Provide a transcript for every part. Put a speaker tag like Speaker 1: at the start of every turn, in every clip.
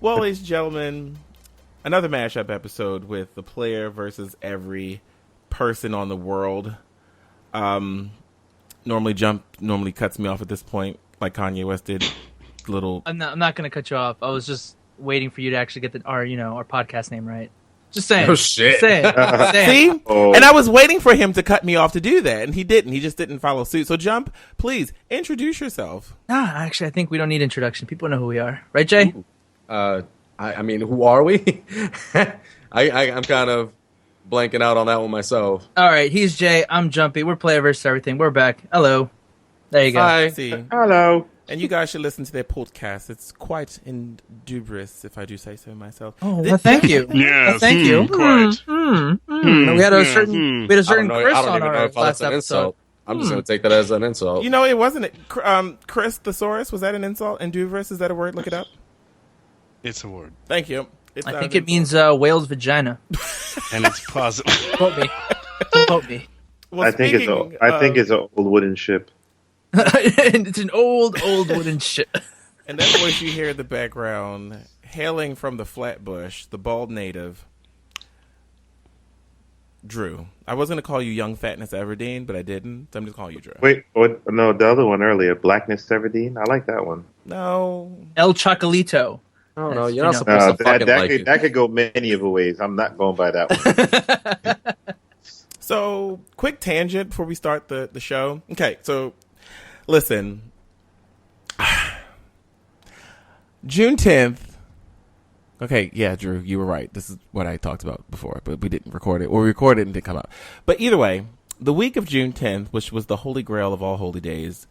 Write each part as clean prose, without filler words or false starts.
Speaker 1: Well, ladies and gentlemen, another mashup episode with the player versus every person on the world. Normally cuts me off at this point, like Kanye West did.
Speaker 2: I'm not going to cut you off. I was just waiting for you to actually get our podcast name right. Just saying.
Speaker 3: Oh shit!
Speaker 1: See? Oh. And I was waiting for him to cut me off to do that, and he didn't. He just didn't follow suit. So, Jump, please introduce yourself.
Speaker 2: Actually, I think we don't need introduction. People know who we are, right, Jay?
Speaker 3: I mean, who are we? I'm kind of blanking out on that one myself.
Speaker 2: All right, he's Jay. I'm Jumpy. We're player versus everything. We're back. Hello. There you go.
Speaker 3: Hi.
Speaker 1: See.
Speaker 4: Hello.
Speaker 1: And you guys should listen to their podcast. It's quite indubious, if I do say so myself.
Speaker 2: Oh, well, thank you.
Speaker 5: Yes,
Speaker 2: well, thank you.
Speaker 5: Quite.
Speaker 2: We had a certain Chris on our last episode.
Speaker 3: Insult. I'm just going to take that as an insult.
Speaker 1: You know, it wasn't. Chris Thesaurus, was that an insult? Indubious, is that a word? Look it up.
Speaker 5: It's a word.
Speaker 1: Thank you.
Speaker 2: I think it means whale's vagina.
Speaker 5: And it's positive.
Speaker 2: Quote me. Don't quote me.
Speaker 1: Well,
Speaker 4: I think it's an old wooden ship.
Speaker 2: It's an old wooden ship.
Speaker 1: And that voice you hear in the background, hailing from the Flatbush, the bald native, Drew. I was going to call you Young Fatness Everdeen, but I didn't. So I'm just calling you Drew.
Speaker 4: Wait, what? No, the other one earlier, Blackness Everdeen. I like that one.
Speaker 1: No.
Speaker 2: El Chocolito.
Speaker 3: Oh no, you're not supposed to fucking like it.
Speaker 4: That could go many of ways. I'm not going by that one.
Speaker 1: So, quick tangent before we start the show. Okay, so listen. June 10th. Okay, yeah, Drew, you were right. This is what I talked about before, but we didn't record it. Or we recorded it and it didn't come out. But either way, the week of June 10th, which was the holy grail of all holy days,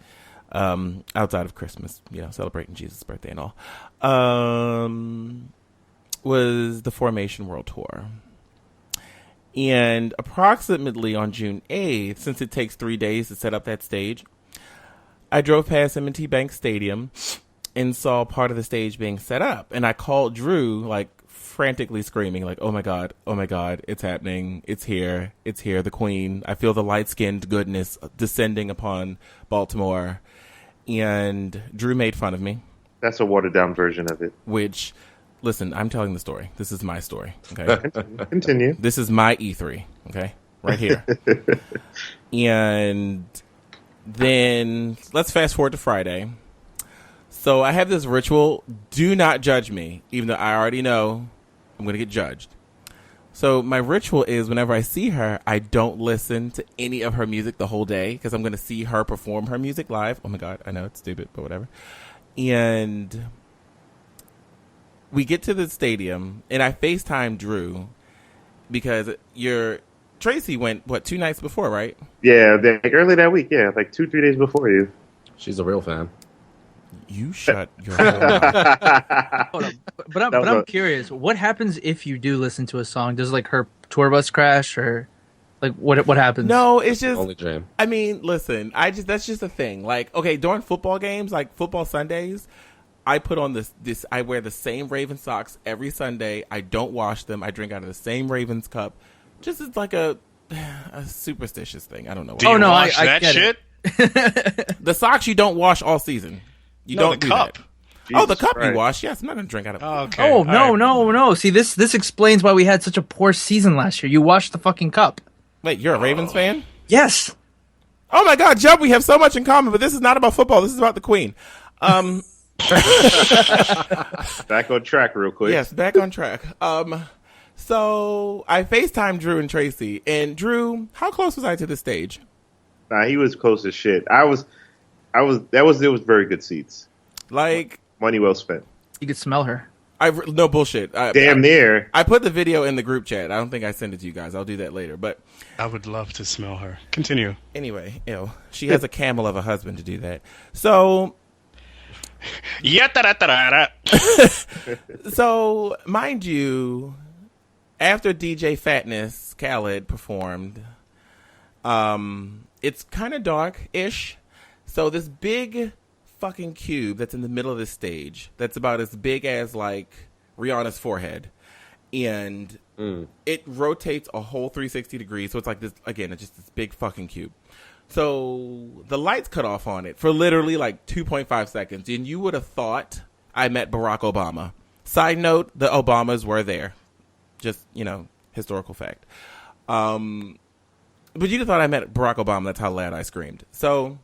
Speaker 1: outside of Christmas, celebrating Jesus' birthday and all, was the Formation World Tour. And approximately on June 8th, since it takes 3 days to set up that stage, I drove past M&T Bank Stadium and saw part of the stage being set up. And I called Drew, like, frantically screaming, like, oh my God, it's happening. It's here, the Queen. I feel the light-skinned goodness descending upon Baltimore. And Drew made fun of me.
Speaker 4: That's a watered-down version of it.
Speaker 1: Which, listen, I'm telling the story. This is my story, okay?
Speaker 4: Continue.
Speaker 1: This is my E3, okay? Right here. And then, let's fast forward to Friday. So I have this ritual. Do not judge me, even though I already know I'm going to get judged. So my ritual is whenever I see her, I don't listen to any of her music the whole day because I'm going to see her perform her music live. Oh, my God. I know it's stupid, but whatever. And we get to the stadium, and I FaceTime Drew because Tracy went, 2 nights before, right?
Speaker 4: Yeah, early that week. Yeah, like 2-3 days before you.
Speaker 3: She's a real fan.
Speaker 1: You shut your mouth.
Speaker 2: Hold on. But I'm curious. What happens if you do listen to a song? Does like her tour bus crash or like what happens?
Speaker 1: No, it's just
Speaker 3: only jam. I
Speaker 1: mean, listen. That's just a thing. Like, okay, during football games, like football Sundays, I put on this. I wear the same Ravens socks every Sunday. I don't wash them. I drink out of the same Ravens cup. Just it's like a superstitious thing. I don't know.
Speaker 5: Do you wash that shit?
Speaker 1: The socks you don't wash all season. You don't do
Speaker 5: cup.
Speaker 1: That. The cup you wash. Yes, I'm not going to drink out of it.
Speaker 5: Oh, okay.
Speaker 2: Oh, no. See, this explains why we had such a poor season last year. You washed the fucking cup.
Speaker 1: Wait, you're a Ravens fan?
Speaker 2: Yes.
Speaker 1: Oh, my God, Jump, we have so much in common, but this is not about football. This is about the Queen.
Speaker 4: Back on track real quick.
Speaker 1: Yes, back on track. So I FaceTimed Drew and Tracy. And Drew, how close was I to the stage?
Speaker 4: Nah, he was close as shit. It was very good seats.
Speaker 1: Like
Speaker 4: money well spent.
Speaker 2: You could smell her.
Speaker 1: No bullshit.
Speaker 4: Damn near.
Speaker 1: I put the video in the group chat. I don't think I sent it to you guys. I'll do that later. But
Speaker 5: I would love to smell her. Continue.
Speaker 1: Anyway, she has a camel of a husband to do that. So so mind you, after DJ Fatness Khaled performed, it's kind of dark-ish. So this big fucking cube that's in the middle of the stage, that's about as big as like Rihanna's forehead, and it rotates a whole 360 degrees. So it's like this again. It's just this big fucking cube. So the lights cut off on it for literally like 2.5 seconds, and you would have thought I met Barack Obama. Side note, the Obamas were there. Just, historical fact. But you'd have thought I met Barack Obama. That's how loud I screamed. So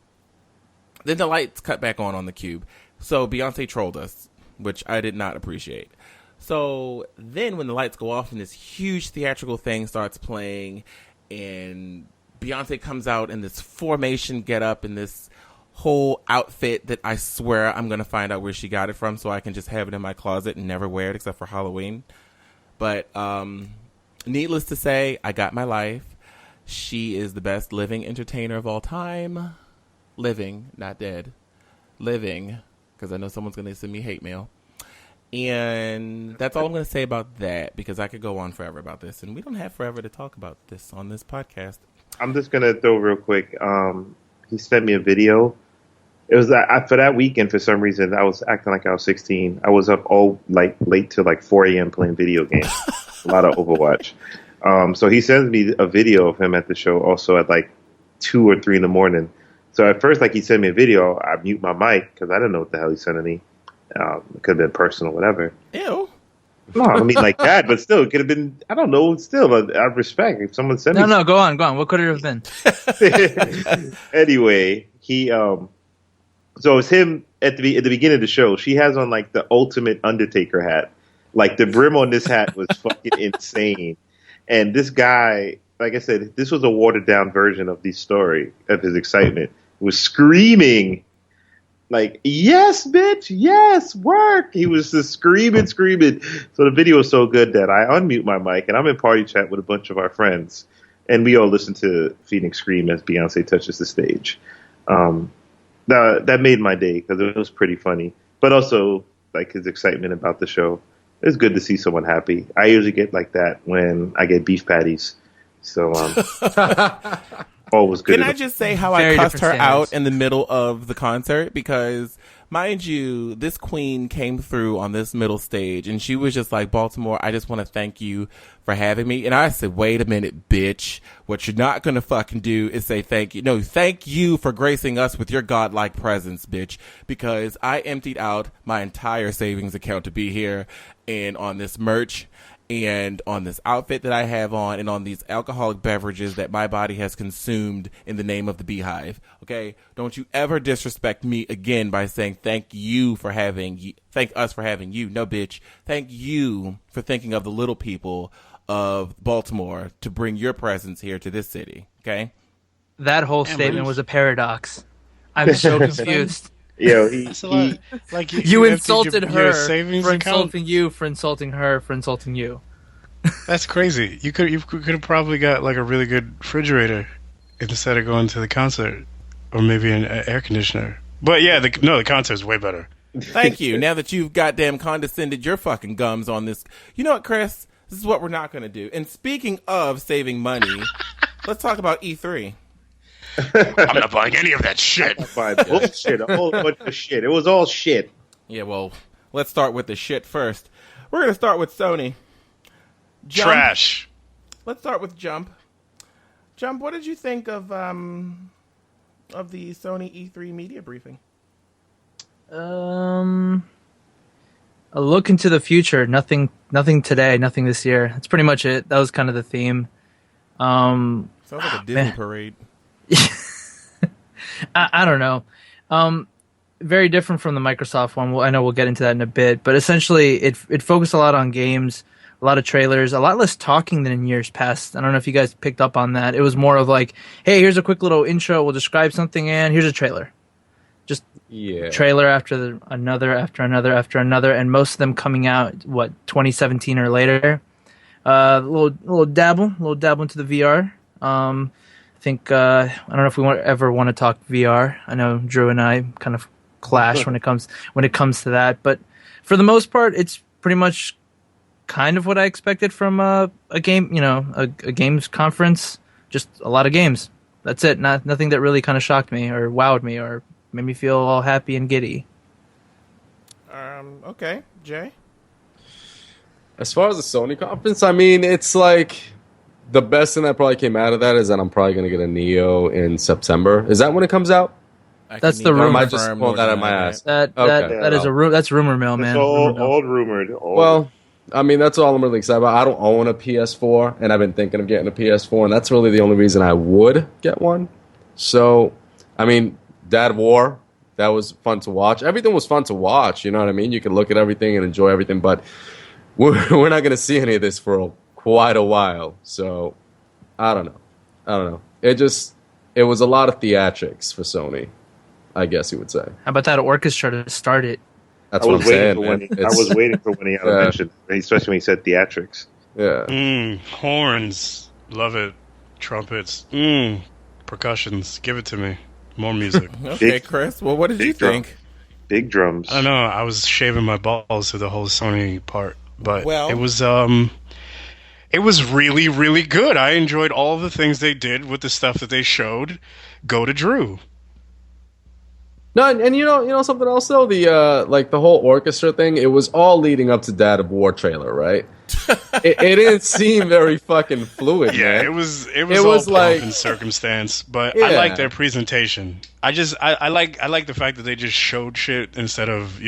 Speaker 1: then the lights cut back on the cube. So Beyonce trolled us, which I did not appreciate. So then when the lights go off and this huge theatrical thing starts playing and Beyonce comes out in this formation getup and this whole outfit that I swear I'm going to find out where she got it from so I can just have it in my closet and never wear it except for Halloween. But needless to say, I got my life. She is the best living entertainer of all time. Living, not dead. Living, because I know someone's going to send me hate mail. And that's all I'm going to say about that, because I could go on forever about this. And we don't have forever to talk about this on this podcast.
Speaker 4: I'm just going to throw real quick. He sent me a video. It was for that weekend, for some reason, I was acting like I was 16. I was up all late till 4 a.m. playing video games. A lot of Overwatch. So he sends me a video of him at the show also at 2 or 3 in the morning. So at first, he sent me a video, I mute my mic because I didn't know what the hell he sent me. It could have been personal, whatever.
Speaker 1: Ew.
Speaker 4: No, I mean like that, but still, it could have been, I don't know, still, I respect. If someone sent me...
Speaker 2: No, go on. What could it have been?
Speaker 4: Anyway, he... So it's him at the beginning of the show. She has on, the ultimate Undertaker hat. The brim on this hat was fucking insane. And this guy, like I said, this was a watered-down version of the story, of his excitement, was screaming... yes, bitch, yes, work. He was just screaming. So the video was so good that I unmute my mic and I'm in party chat with a bunch of our friends. And we all listen to Phoenix scream as Beyonce touches the stage. That made my day because it was pretty funny. But also, his excitement about the show. It's good to see someone happy. I usually get like that when I get beef patties. So, always good.
Speaker 1: Can I just say how I cussed her out in the middle of the concert? Because, mind you, this queen came through on this middle stage, and she was just like, Baltimore, I just want to thank you for having me. And I said, wait a minute, bitch. What you're not going to fucking do is say thank you. No, thank you for gracing us with your godlike presence, bitch. Because I emptied out my entire savings account to be here and on this merch. And on this outfit that I have on, and on these alcoholic beverages that my body has consumed in the name of the Beehive. Okay, don't you ever disrespect me again by saying thank us for having you. No, bitch. Thank you for thinking of the little people of Baltimore to bring your presence here to this city. Okay.
Speaker 2: That whole statement was a paradox. I'm so confused.
Speaker 4: You
Speaker 2: you insulted her for insulting you, for insulting her, for insulting you.
Speaker 5: That's crazy. You could have probably got a really good refrigerator instead of going to the concert, or maybe an air conditioner. But yeah, the concert's way better.
Speaker 1: Thank you. Now that you've goddamn condescended your fucking gums on this, you know what, Chris? This is what we're not going to do. And speaking of saving money, let's talk about E3.
Speaker 5: I'm not buying any of that shit.
Speaker 4: Bullshit, a whole bunch of shit. It was all shit.
Speaker 1: Yeah, well, let's start with the shit first. We're going to start with Sony. Jump.
Speaker 5: Trash.
Speaker 1: Let's start with Jump. Jump, what did you think of the Sony E3 media briefing?
Speaker 2: A look into the future. Nothing today, nothing this year. That's pretty much it. That was kind of the theme.
Speaker 1: Sounds like a Disney parade.
Speaker 2: I don't know. Very different from the Microsoft one. I know we'll get into that in a bit, but essentially it focused a lot on games, a lot of trailers, a lot less talking than in years past. I don't know if you guys picked up on that. It was more of hey, here's a quick little intro. We'll describe something, and here's a trailer. Just trailer after another, and most of them coming out 2017 or later. Little dabble into the VR. I think I don't know if we ever want to talk VR. I know Drew and I kind of clash when it comes to that, but for the most part, it's pretty much kind of what I expected from a game, a games conference. Just a lot of games. That's it. Nothing that really kind of shocked me or wowed me or made me feel all happy and giddy.
Speaker 1: Okay, Jay.
Speaker 3: As far as the Sony conference, I mean, it's the best thing that probably came out of that is that I'm probably going to get a Neo in September. Is that when it comes out?
Speaker 2: That's
Speaker 1: can
Speaker 2: the
Speaker 1: neither
Speaker 2: rumor.
Speaker 3: I might just
Speaker 1: confirm
Speaker 3: pull
Speaker 1: nor
Speaker 3: that out of my
Speaker 1: deny
Speaker 3: ass.
Speaker 2: That
Speaker 3: Okay.
Speaker 2: that is that's rumor mill, man.
Speaker 4: It's all
Speaker 2: Rumor mill.
Speaker 4: old rumored.
Speaker 3: Well, I mean, that's all I'm really excited about. I don't own a PS4, and I've been thinking of getting a PS4, and that's really the only reason I would get one. So, I mean, Dad of War, that was fun to watch. Everything was fun to watch, you know what I mean? You can look at everything and enjoy everything, but we're not going to see any of this for quite a while. So, I don't know. It was a lot of theatrics for Sony, I guess you would say.
Speaker 2: How about that orchestra to start it?
Speaker 3: That's what I'm saying, man.
Speaker 4: I was waiting for when he had mentioned, especially when he said theatrics.
Speaker 3: Yeah.
Speaker 5: Horns. Love it. Trumpets. Percussions. Give it to me. More music.
Speaker 1: Okay, Chris. Well, what did you think?
Speaker 4: Big drums.
Speaker 5: I don't know. I was shaving my balls through the whole Sony part, but
Speaker 1: Well-
Speaker 5: it was really, really good. I enjoyed all the things they did with the stuff that they showed. Go to Drew.
Speaker 3: No, and you know something else though, the the whole orchestra thing, it was all leading up to Dad of War trailer, right? it didn't seem very fucking fluid,
Speaker 5: Yeah,
Speaker 3: man.
Speaker 5: it was
Speaker 3: was
Speaker 5: all
Speaker 3: like-
Speaker 5: pomp and circumstance, but
Speaker 3: Yeah.
Speaker 5: I like their presentation. I like the fact that they just showed shit instead of,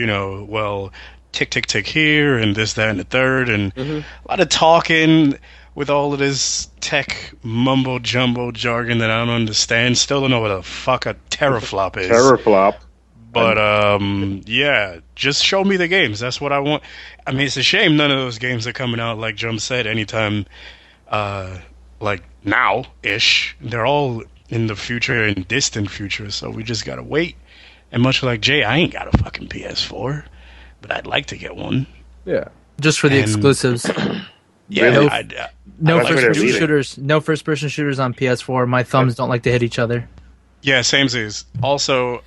Speaker 5: tick tick tick here and this, that, and the third, and a lot of talking with all of this tech mumbo jumbo jargon that I don't understand. Still don't know what the fuck a teraflop is.
Speaker 4: Teraflop.
Speaker 5: But yeah, just show me the games. That's what I want. I mean, it's a shame none of those games are coming out, like Jum said, anytime like now-ish. They're all in the future and distant future, so we just gotta wait. And much like Jay, I ain't got a fucking PS4, but I'd like to get one.
Speaker 3: Yeah.
Speaker 2: Just for the
Speaker 5: And-
Speaker 2: exclusives.
Speaker 5: Yeah,
Speaker 4: Really?
Speaker 2: No
Speaker 4: That's what they're
Speaker 2: first-person
Speaker 4: leaving.
Speaker 2: shooters. No first-person shooters on PS4. My thumbs don't like to hit each other.
Speaker 5: Yeah, samesies. Also,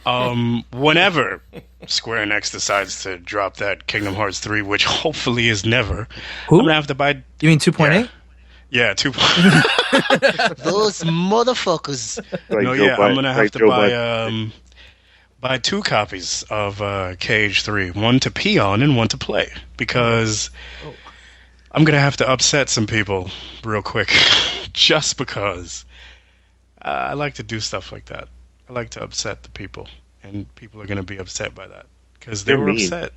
Speaker 5: whenever Square Enix decides to drop that Kingdom Hearts 3, which hopefully is never,
Speaker 2: Who?
Speaker 5: I'm gonna have to buy.
Speaker 2: You mean 2.8?
Speaker 5: Yeah, 2.
Speaker 6: Those motherfuckers.
Speaker 4: Like
Speaker 5: No,
Speaker 4: Joe
Speaker 5: yeah, I'm
Speaker 4: Biden-
Speaker 5: gonna have
Speaker 4: like
Speaker 5: to
Speaker 4: Joe
Speaker 5: buy
Speaker 4: Biden.
Speaker 5: buy 2 copies of KH3, one to pee on and one to play, because I'm gonna have to upset some people real quick, just because I like to do stuff like that. I like to upset the people, and people are gonna be upset by that because they
Speaker 4: They're
Speaker 5: were
Speaker 4: mean.
Speaker 5: upset.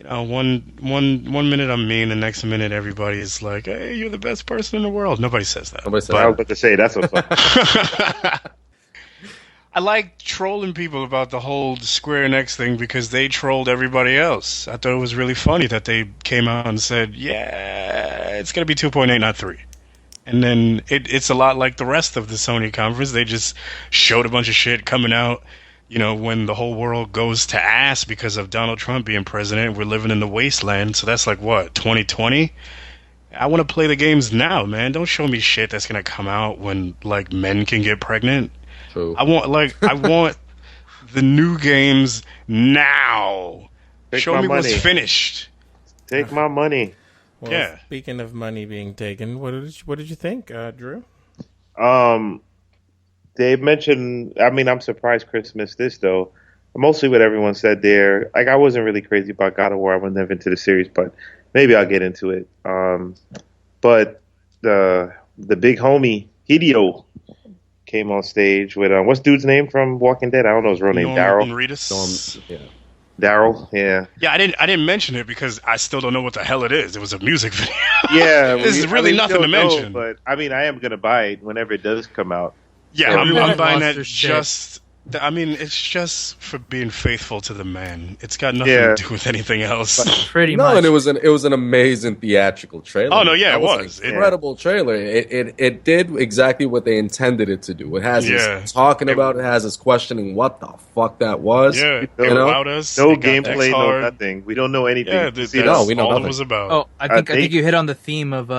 Speaker 5: One minute I'm mean, the next minute everybody is like, "Hey, you're the best person in the world." Nobody says that.
Speaker 3: Nobody said
Speaker 4: I was about to say that's a fuck.
Speaker 5: I like trolling people about the whole Square Enix thing because they trolled everybody else. I thought it was really funny that they came out and said, "Yeah, it's gonna be 2.8, not 3." And then it's a lot like the rest of the Sony conference. They just showed a bunch of shit coming out, when the whole world goes to ass because of Donald Trump being president. We're living in the wasteland. So that's like, what, 2020? I want to play the games now, man. Don't show me shit that's going to come out when, like, men can get pregnant.
Speaker 3: True.
Speaker 5: I want the new games now.
Speaker 4: Take
Speaker 5: Show
Speaker 4: my
Speaker 5: me
Speaker 4: money.
Speaker 5: what's finished.
Speaker 4: Take my money.
Speaker 1: Well,
Speaker 5: Yeah.
Speaker 1: Speaking of money being taken, what did you think, Drew?
Speaker 4: They mentioned. I mean, I'm surprised Chris missed this though. Mostly what everyone said there. Like, I wasn't really crazy about God of War. I was never into the series, but maybe I'll get into it. But the big homie Hideo came on stage with what's dude's name from Walking Dead? I don't know his real name.
Speaker 5: Norman
Speaker 4: Daryl.
Speaker 5: Reedus.
Speaker 3: Yeah.
Speaker 4: Daryl. Yeah.
Speaker 5: Yeah, I didn't mention it because I still don't know what the hell it is. It was a music video.
Speaker 4: Yeah.
Speaker 5: There's really
Speaker 4: we
Speaker 5: nothing to
Speaker 4: don't know,
Speaker 5: mention.
Speaker 4: but I mean, I am gonna buy it whenever it does come out.
Speaker 5: Yeah,
Speaker 2: Yeah,
Speaker 5: I'm
Speaker 2: everyone
Speaker 5: buying
Speaker 2: lost
Speaker 5: that
Speaker 2: their shit.
Speaker 5: it's just for being faithful to the man. It's got nothing
Speaker 4: Yeah.
Speaker 5: to do with anything else.
Speaker 2: Pretty
Speaker 3: No,
Speaker 2: much.
Speaker 3: and it was an amazing theatrical trailer.
Speaker 5: Oh, no, yeah,
Speaker 3: That
Speaker 5: it was.
Speaker 3: an incredible trailer. It did exactly what they intended it to do. It has
Speaker 5: Yeah.
Speaker 3: us talking about it, has us questioning what the fuck that was.
Speaker 5: Yeah, it
Speaker 4: You
Speaker 3: know?
Speaker 5: allowed us.
Speaker 4: No
Speaker 5: it got
Speaker 4: gameplay, no
Speaker 5: X-hard.
Speaker 4: nothing. We don't know anything.
Speaker 5: Yeah,
Speaker 4: See,
Speaker 5: that's
Speaker 3: No, we know
Speaker 5: all
Speaker 3: nothing.
Speaker 5: it was about.
Speaker 2: Oh, I think
Speaker 4: think-
Speaker 2: you hit on the theme of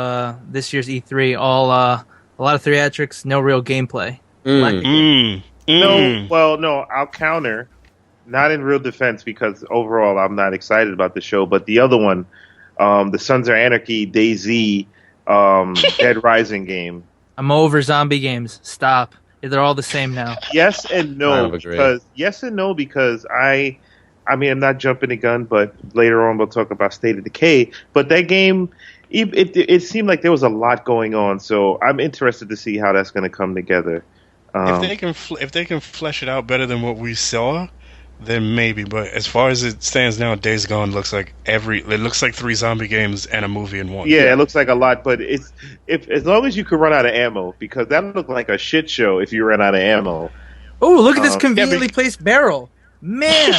Speaker 2: this year's E3. All a lot of theatrics, no real gameplay.
Speaker 3: Mm.
Speaker 4: No, I'll counter. Not in real defense, because overall I'm not excited about the show. But the other one, the Sons of Anarchy, DayZ, Dead Rising game.
Speaker 2: I'm over zombie games. Stop. They're all the same now.
Speaker 4: Yes and
Speaker 3: Kind
Speaker 4: no,
Speaker 3: of agree.
Speaker 4: because I mean, I'm not jumping the gun, but later on we'll talk about State of Decay. But that game, it seemed like there was a lot going on, so I'm interested to see how that's going to come together.
Speaker 5: If they can flesh it out better than what we saw, then maybe. But as far as it stands now, Days Gone looks like it looks like 3 zombie games and a movie in one.
Speaker 4: Yeah, it looks like a lot, but it's as long as you could run out of ammo, because that looked like a shit show if you ran out of ammo.
Speaker 2: Oh, look at this conveniently placed barrel. Man,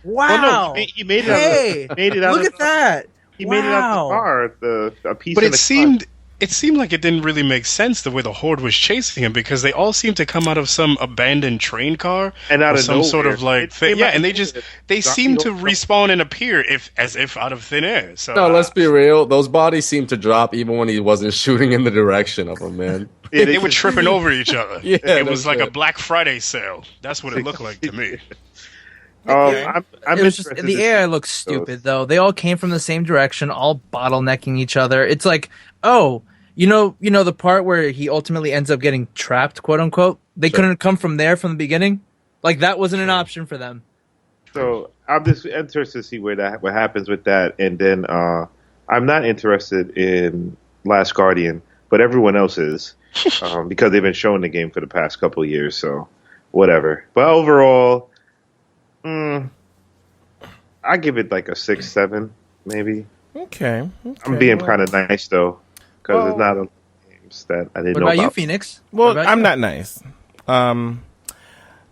Speaker 2: wow.
Speaker 4: Well, no, he made it.
Speaker 2: Hey,
Speaker 4: made it out.
Speaker 2: Look at that.
Speaker 4: He made it out the car. A piece.
Speaker 5: But
Speaker 4: in the car.
Speaker 5: It seemed like it didn't really make sense the way the horde was chasing him, because they all seemed to come out of some abandoned train car
Speaker 4: and out
Speaker 5: or
Speaker 4: of
Speaker 5: some
Speaker 4: nowhere.
Speaker 5: sort of like and they seem to
Speaker 4: Zombie
Speaker 5: respawn and appear as if out of thin air. So
Speaker 3: No, let's be real. Those bodies seemed to drop even when he wasn't shooting in the direction of them, man.
Speaker 5: they were tripping over each other.
Speaker 3: Yeah,
Speaker 5: it was
Speaker 3: that's
Speaker 5: like
Speaker 3: it.
Speaker 5: a Black Friday sale. That's what it looked like to me.
Speaker 4: I'm
Speaker 2: It was just
Speaker 4: interested
Speaker 2: the
Speaker 4: to
Speaker 2: AI
Speaker 4: see
Speaker 2: looks
Speaker 4: those.
Speaker 2: stupid though. They all came from the same direction, all bottlenecking each other. It's like, oh, you know the part where he ultimately ends up getting trapped, quote unquote. They couldn't come from there from the beginning. Like that wasn't an option for them.
Speaker 4: So I'm just interested to see what happens with that, and then I'm not interested in Last Guardian, but everyone else is because they've been showing the game for the past couple of years. So whatever. But overall, I give it like a 6-7, maybe.
Speaker 1: Okay.
Speaker 4: I'm being kind of nice though, because it's not a games that I didn't
Speaker 2: What
Speaker 4: know
Speaker 2: about
Speaker 4: about.
Speaker 2: you, Phoenix?
Speaker 1: Well,
Speaker 2: What about
Speaker 1: I'm
Speaker 2: you?
Speaker 1: not nice.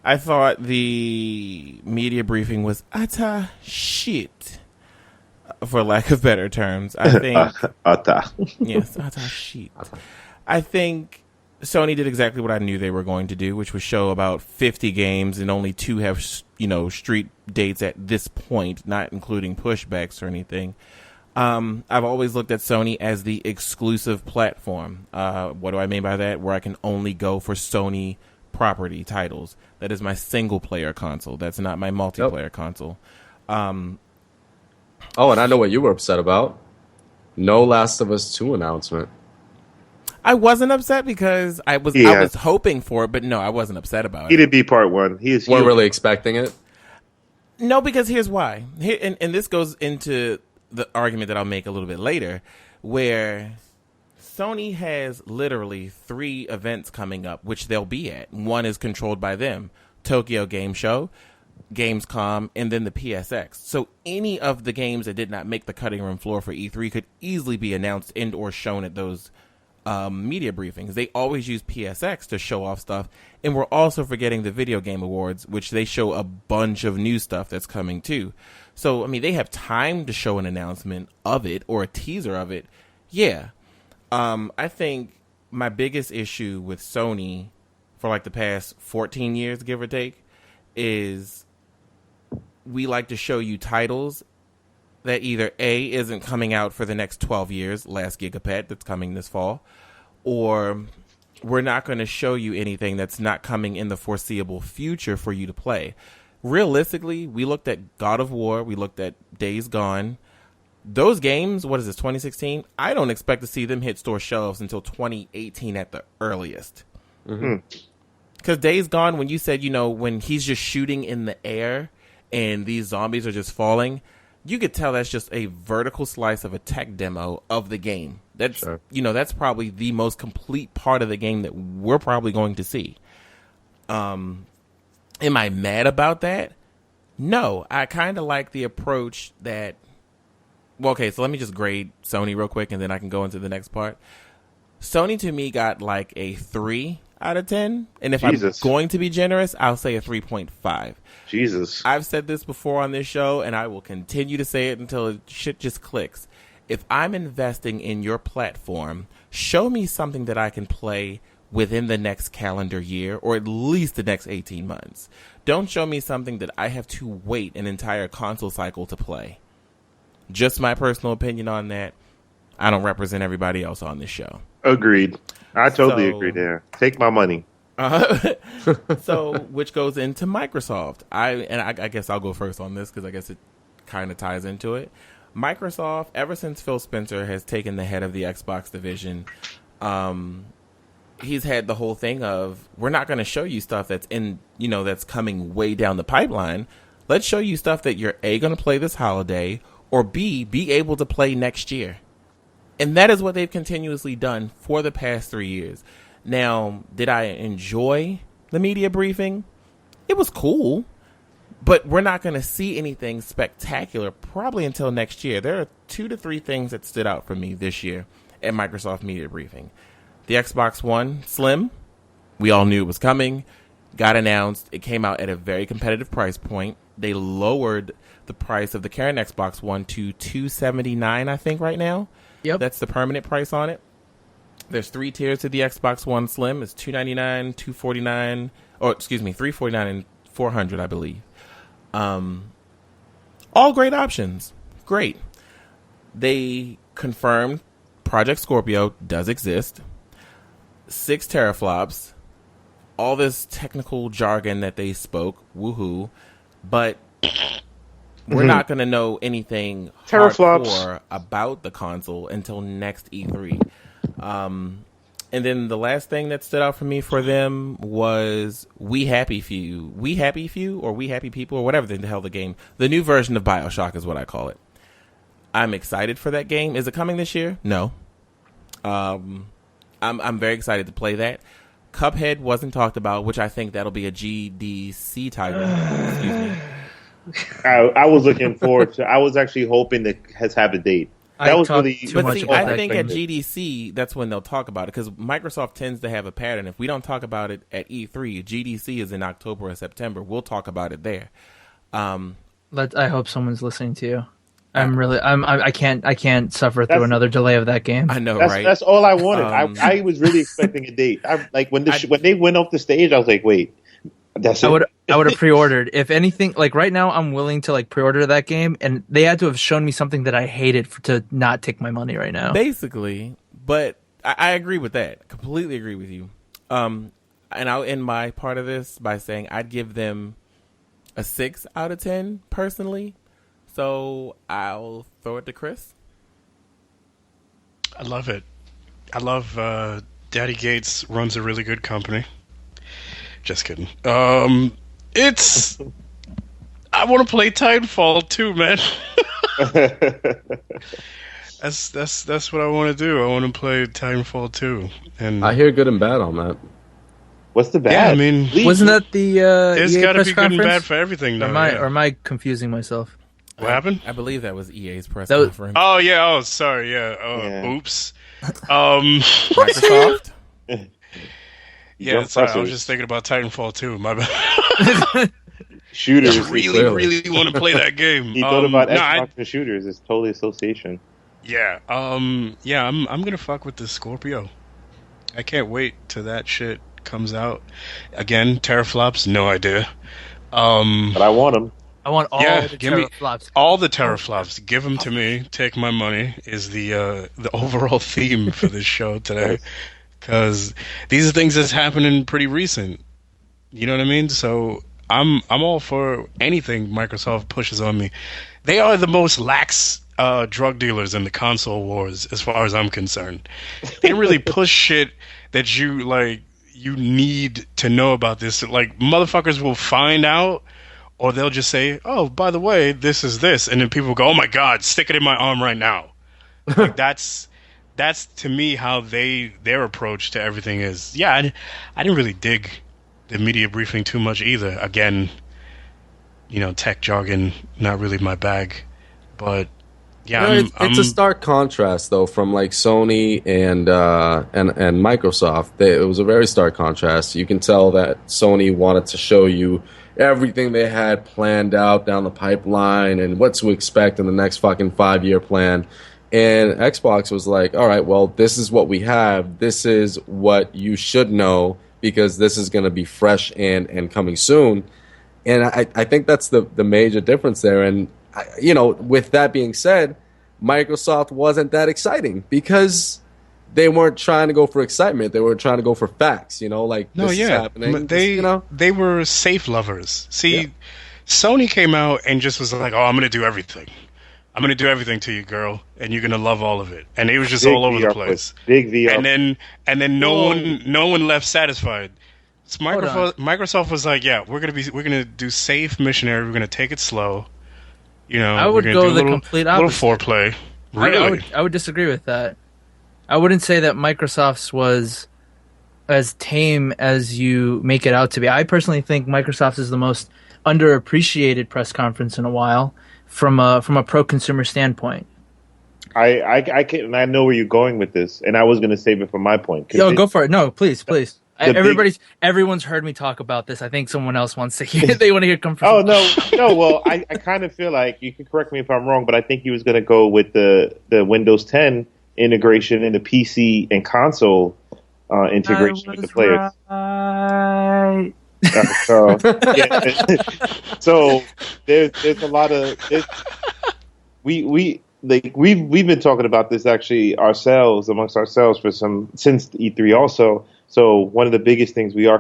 Speaker 1: I thought the media briefing was utter shit, for lack of better terms. I think yes, utter shit. I think Sony did exactly what I knew they were going to do, which was show about 50 games, and only 2 have street dates at this point, not including pushbacks or anything. I've always looked at Sony as the exclusive platform. What do I mean by that? Where I can only go for Sony property titles. That is my single player console. That's not my multiplayer console.
Speaker 3: Oh, and I know what you were upset about. No Last of Us 2 announcement.
Speaker 1: I wasn't upset because I was hoping for it, but no, I wasn't upset about
Speaker 4: He
Speaker 1: it.
Speaker 4: did be part 1. He is
Speaker 3: Weren't really expecting it.
Speaker 1: No, because here's why. And this goes into the argument that I'll make a little bit later, where Sony has literally 3 events coming up, which they'll be at. One is controlled by them: Tokyo Game Show, Gamescom, and then the PSX. So any of the games that did not make the cutting room floor for E3 could easily be announced and or shown at those media briefings. They always use PSX to show off stuff, and we're also forgetting the Video Game Awards, which they show a bunch of new stuff that's coming too. So, I mean, they have time to show an announcement of it or a teaser of it. Yeah. I think my biggest issue with Sony for like the past 14 years, give or take, is we like to show you titles that either A, isn't coming out for the next 12 years, Last Gigapet that's coming this fall, or we're not going to show you anything that's not coming in the foreseeable future for you to play. Realistically, we looked at God of War, we looked at Days Gone. Those games, what is this, 2016? I don't expect to see them hit store shelves until 2018 at the earliest. Because Days Gone, when you said, when he's just shooting in the air and these zombies are just falling, you could tell that's just a vertical slice of a tech demo of the game. That's that's probably the most complete part of the game that we're probably going to see. Am I mad about that? No, I kind of like the approach that. Well, okay, so let me just grade Sony real quick, and then I can go into the next part. Sony to me got like a 3 out of 10, and if I'm going to be generous, I'll say a 3.5.
Speaker 4: Jesus.
Speaker 1: I've said this before on this show, and I will continue to say it until shit just clicks. If I'm investing in your platform, show me something that I can play within the next calendar year, or at least the next 18 months. Don't show me something that I have to wait an entire console cycle to play. Just my personal opinion on that. I don't represent everybody else on this show.
Speaker 4: Agreed. I totally agree there. Take my money.
Speaker 1: So, which goes into Microsoft. I guess I'll go first on this because I guess it kind of ties into it. Microsoft, ever since Phil Spencer has taken the head of the Xbox division, he's had the whole thing of, we're not going to show you stuff that's that's coming way down the pipeline. Let's show you stuff that you're A, going to play this holiday, or B, be able to play next year. And that is what they've continuously done for the past 3 years. Now, did I enjoy, the media briefing. It was cool, but we're not going to see anything spectacular probably until next year. There are 2 to 3 things that stood out for me this year at Microsoft media briefing. The Xbox One Slim, we all knew it was coming, got announced. It came out at a very competitive price point. They lowered the price of the current Xbox One to $279, I think, right now.
Speaker 2: Yep.
Speaker 1: That's the permanent price on it. There's 3 tiers to the Xbox One Slim. It's $299, $249, or excuse me, $349 and $400, I believe. All great options. Great. They confirmed Project Scorpio does exist. 6 teraflops. All this technical jargon that they spoke. Woohoo. But we're not going to know anything
Speaker 4: Teraflops
Speaker 1: hardcore about the console until next E3. And then the last thing that stood out for me for them was We Happy Few. We Happy Few or We Happy People or whatever the hell the game. The new version of BioShock is what I call it. I'm excited for that game. Is it coming this year? No. I'm very excited to play that. Cuphead wasn't talked about, which I think that'll be a GDC title. Excuse me.
Speaker 4: I was looking forward to. I was actually hoping that has have a date. That was really.
Speaker 1: But see, I think at GDC that's when they'll talk about it because Microsoft tends to have a pattern. If we don't talk about it at E3, GDC is in October or September. We'll talk about it there.
Speaker 2: I hope someone's listening to you. I can't suffer through another delay of that game.
Speaker 1: I know,
Speaker 4: right? That's all I wanted. I was really expecting a date. When they went off the stage, I was like, wait. That's it.
Speaker 2: I would have pre-ordered. If anything, like right now, I'm willing to like pre-order that game, and they had to have shown me something that I hated to not take my money right now.
Speaker 1: Basically, but I agree with that. Completely agree with you. And I'll end my part of this by saying I'd give them a 6 out of 10 personally. So I'll throw it to Chris.
Speaker 5: I love it. I love Daddy Gates runs a really good company. Just kidding. It's. I want to play Titanfall too, man. That's what I want to do. I want to play Titanfall 2. And
Speaker 3: I hear good and bad on that.
Speaker 4: What's the bad?
Speaker 5: Yeah, I mean,
Speaker 2: wasn't that the?
Speaker 5: It's got to
Speaker 2: press
Speaker 5: be good and
Speaker 2: conference?
Speaker 5: bad for everything, though.
Speaker 2: Or am I confusing myself?
Speaker 5: What happened?
Speaker 1: I believe that was EA's press conference.
Speaker 5: Oh yeah. Oh, sorry. Yeah. Oops.
Speaker 1: Microsoft.
Speaker 5: Yeah, sorry, I was just thinking about Titanfall 2. My bad.
Speaker 4: Shooters.
Speaker 5: I really want to play that game.
Speaker 4: He thought about Xbox and shooters. It's totally association.
Speaker 5: Yeah. I'm gonna fuck with the Scorpio. I can't wait till that shit comes out. Again, teraflops, no idea.
Speaker 4: But I want them.
Speaker 2: I want all the teraflops.
Speaker 5: All the teraflops. Give them to me. Take my money is the overall theme for this show today. Because these are things that's happening pretty recent. You know what I mean? So I'm all for anything Microsoft pushes on me. They are the most lax drug dealers in the console wars, as far as I'm concerned. They don't really push shit that you need to know about this. Like, motherfuckers will find out, or they'll just say, "Oh, by the way, this is this," and then people will go, "Oh my god, stick it in my arm right now." Like, that's to me how their approach to everything is. Yeah, I didn't really dig the media briefing too much either. Again, tech jargon, not really my bag. But yeah,
Speaker 3: it's a stark contrast though from like Sony and Microsoft. It was a very stark contrast. You can tell that Sony wanted to show you everything they had planned out down the pipeline and what to expect in the next fucking 5-year plan. And Xbox was like, all right, well, this is what we have. This is what you should know because this is going to be fresh and coming soon. And I think that's the major difference there. And, with that being said, Microsoft wasn't that exciting because they weren't trying to go for excitement. They were trying to go for facts, is happening.
Speaker 5: They were safe lovers. See, Sony came out and just was like, oh, I'm going to do everything. I'm going to do everything to you, girl, and you're going to love all of it. And it was just all over the place.
Speaker 4: Big VR.
Speaker 5: And then no one left satisfied. So Microsoft was like, yeah, we're going to do safe missionary. We're going to take it slow.
Speaker 2: I would go the complete opposite.
Speaker 5: Little foreplay. Really?
Speaker 2: I would disagree with that. I wouldn't say that Microsoft's was as tame as you make it out to be. I personally think Microsoft is the most underappreciated press conference in a while from a pro consumer standpoint.
Speaker 4: I can, and I know where you're going with this, and I was going to save it for my point.
Speaker 2: Yo, go for it. No, please.
Speaker 4: The
Speaker 2: Everyone's heard me talk about this. I think someone else wants to hear. They want to hear come from.
Speaker 4: Oh no. Well, I kind of feel like you can correct me if I'm wrong, but I think he was going to go with the Windows 10 integration in the PC and console integration with the players.
Speaker 2: Right.
Speaker 4: So there's a lot of we've been talking about this actually amongst ourselves since E3 also. So one of the biggest things we're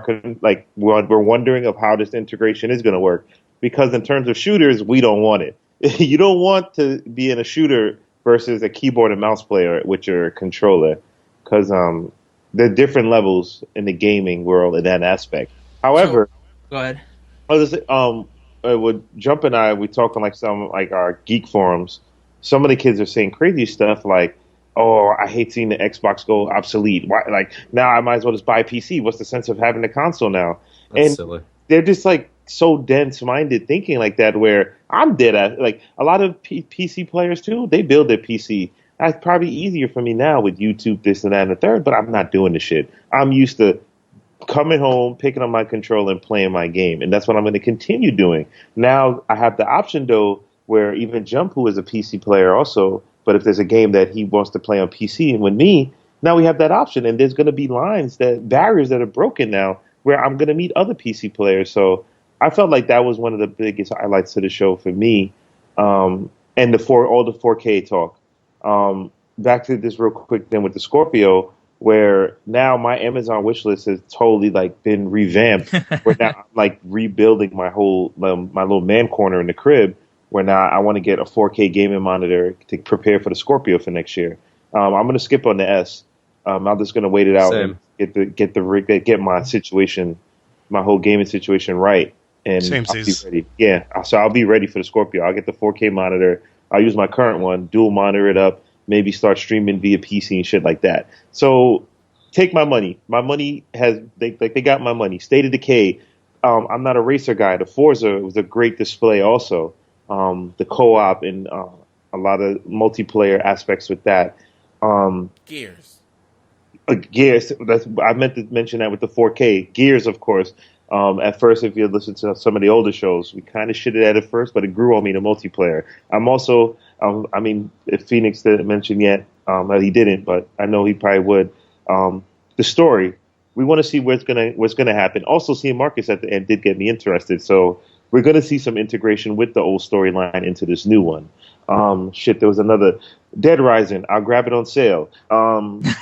Speaker 4: wondering of how this integration is going to work, because in terms of shooters, we don't want it. You don't want to be in a shooter versus a keyboard and mouse player with your controller, because there are different levels in the gaming world in that aspect. However,
Speaker 2: go ahead.
Speaker 4: With Jump and I, we talk on our geek forums. Some of the kids are saying crazy stuff like, "Oh, I hate seeing the Xbox go obsolete. Why? Like now, I might as well just buy a PC. What's the sense of having a console now?"
Speaker 3: That's silly.
Speaker 4: They're just like so dense-minded thinking like that. Where I'm dead at like a lot of PC players too. They build their PC. That's probably easier for me now with YouTube, this and that and the third. But I'm not doing the shit. I'm used to coming home, picking up my controller, and playing my game, and that's what I'm going to continue doing. Now I have the option though, where even Jump, who is a PC player also, but if there's a game that he wants to play on PC and with me, now we have that option, and there's going to be barriers that are broken now, where I'm going to meet other PC players. So I felt like that was one of the biggest highlights to the show for me, and all the 4K talk. Back to this real quick then with the Scorpio, where now my Amazon wish list has totally been revamped. Where now I'm rebuilding my whole my little man corner in the crib. Where now I want to get a 4K gaming monitor to prepare for the Scorpio for next year. I'm going to skip on the S. I'm just going to wait it out and get my situation, my whole gaming situation right, and I'll be ready. Yeah, so I'll be ready for the Scorpio. I'll get the 4K monitor. I'll use my current one, dual monitor it up. Maybe start streaming via PC and shit like that. So take my money. My money they got my money. State of Decay. I'm not a racer guy. The Forza was a great display also. The co-op and a lot of multiplayer aspects with that.
Speaker 1: Gears.
Speaker 4: Gears. I meant to mention that with the 4K. Gears, of course. At first, if you listen to some of the older shows, we kind of shitted at it first, but it grew on me, the multiplayer. I'm also, if Phoenix didn't mention yet, he didn't, but I know he probably would. The story, we want to see what's gonna happen. Also, seeing Marcus at the end did get me interested, so we're gonna see some integration with the old storyline into this new one. There was another Dead Rising. I'll grab it on sale.
Speaker 2: Praise.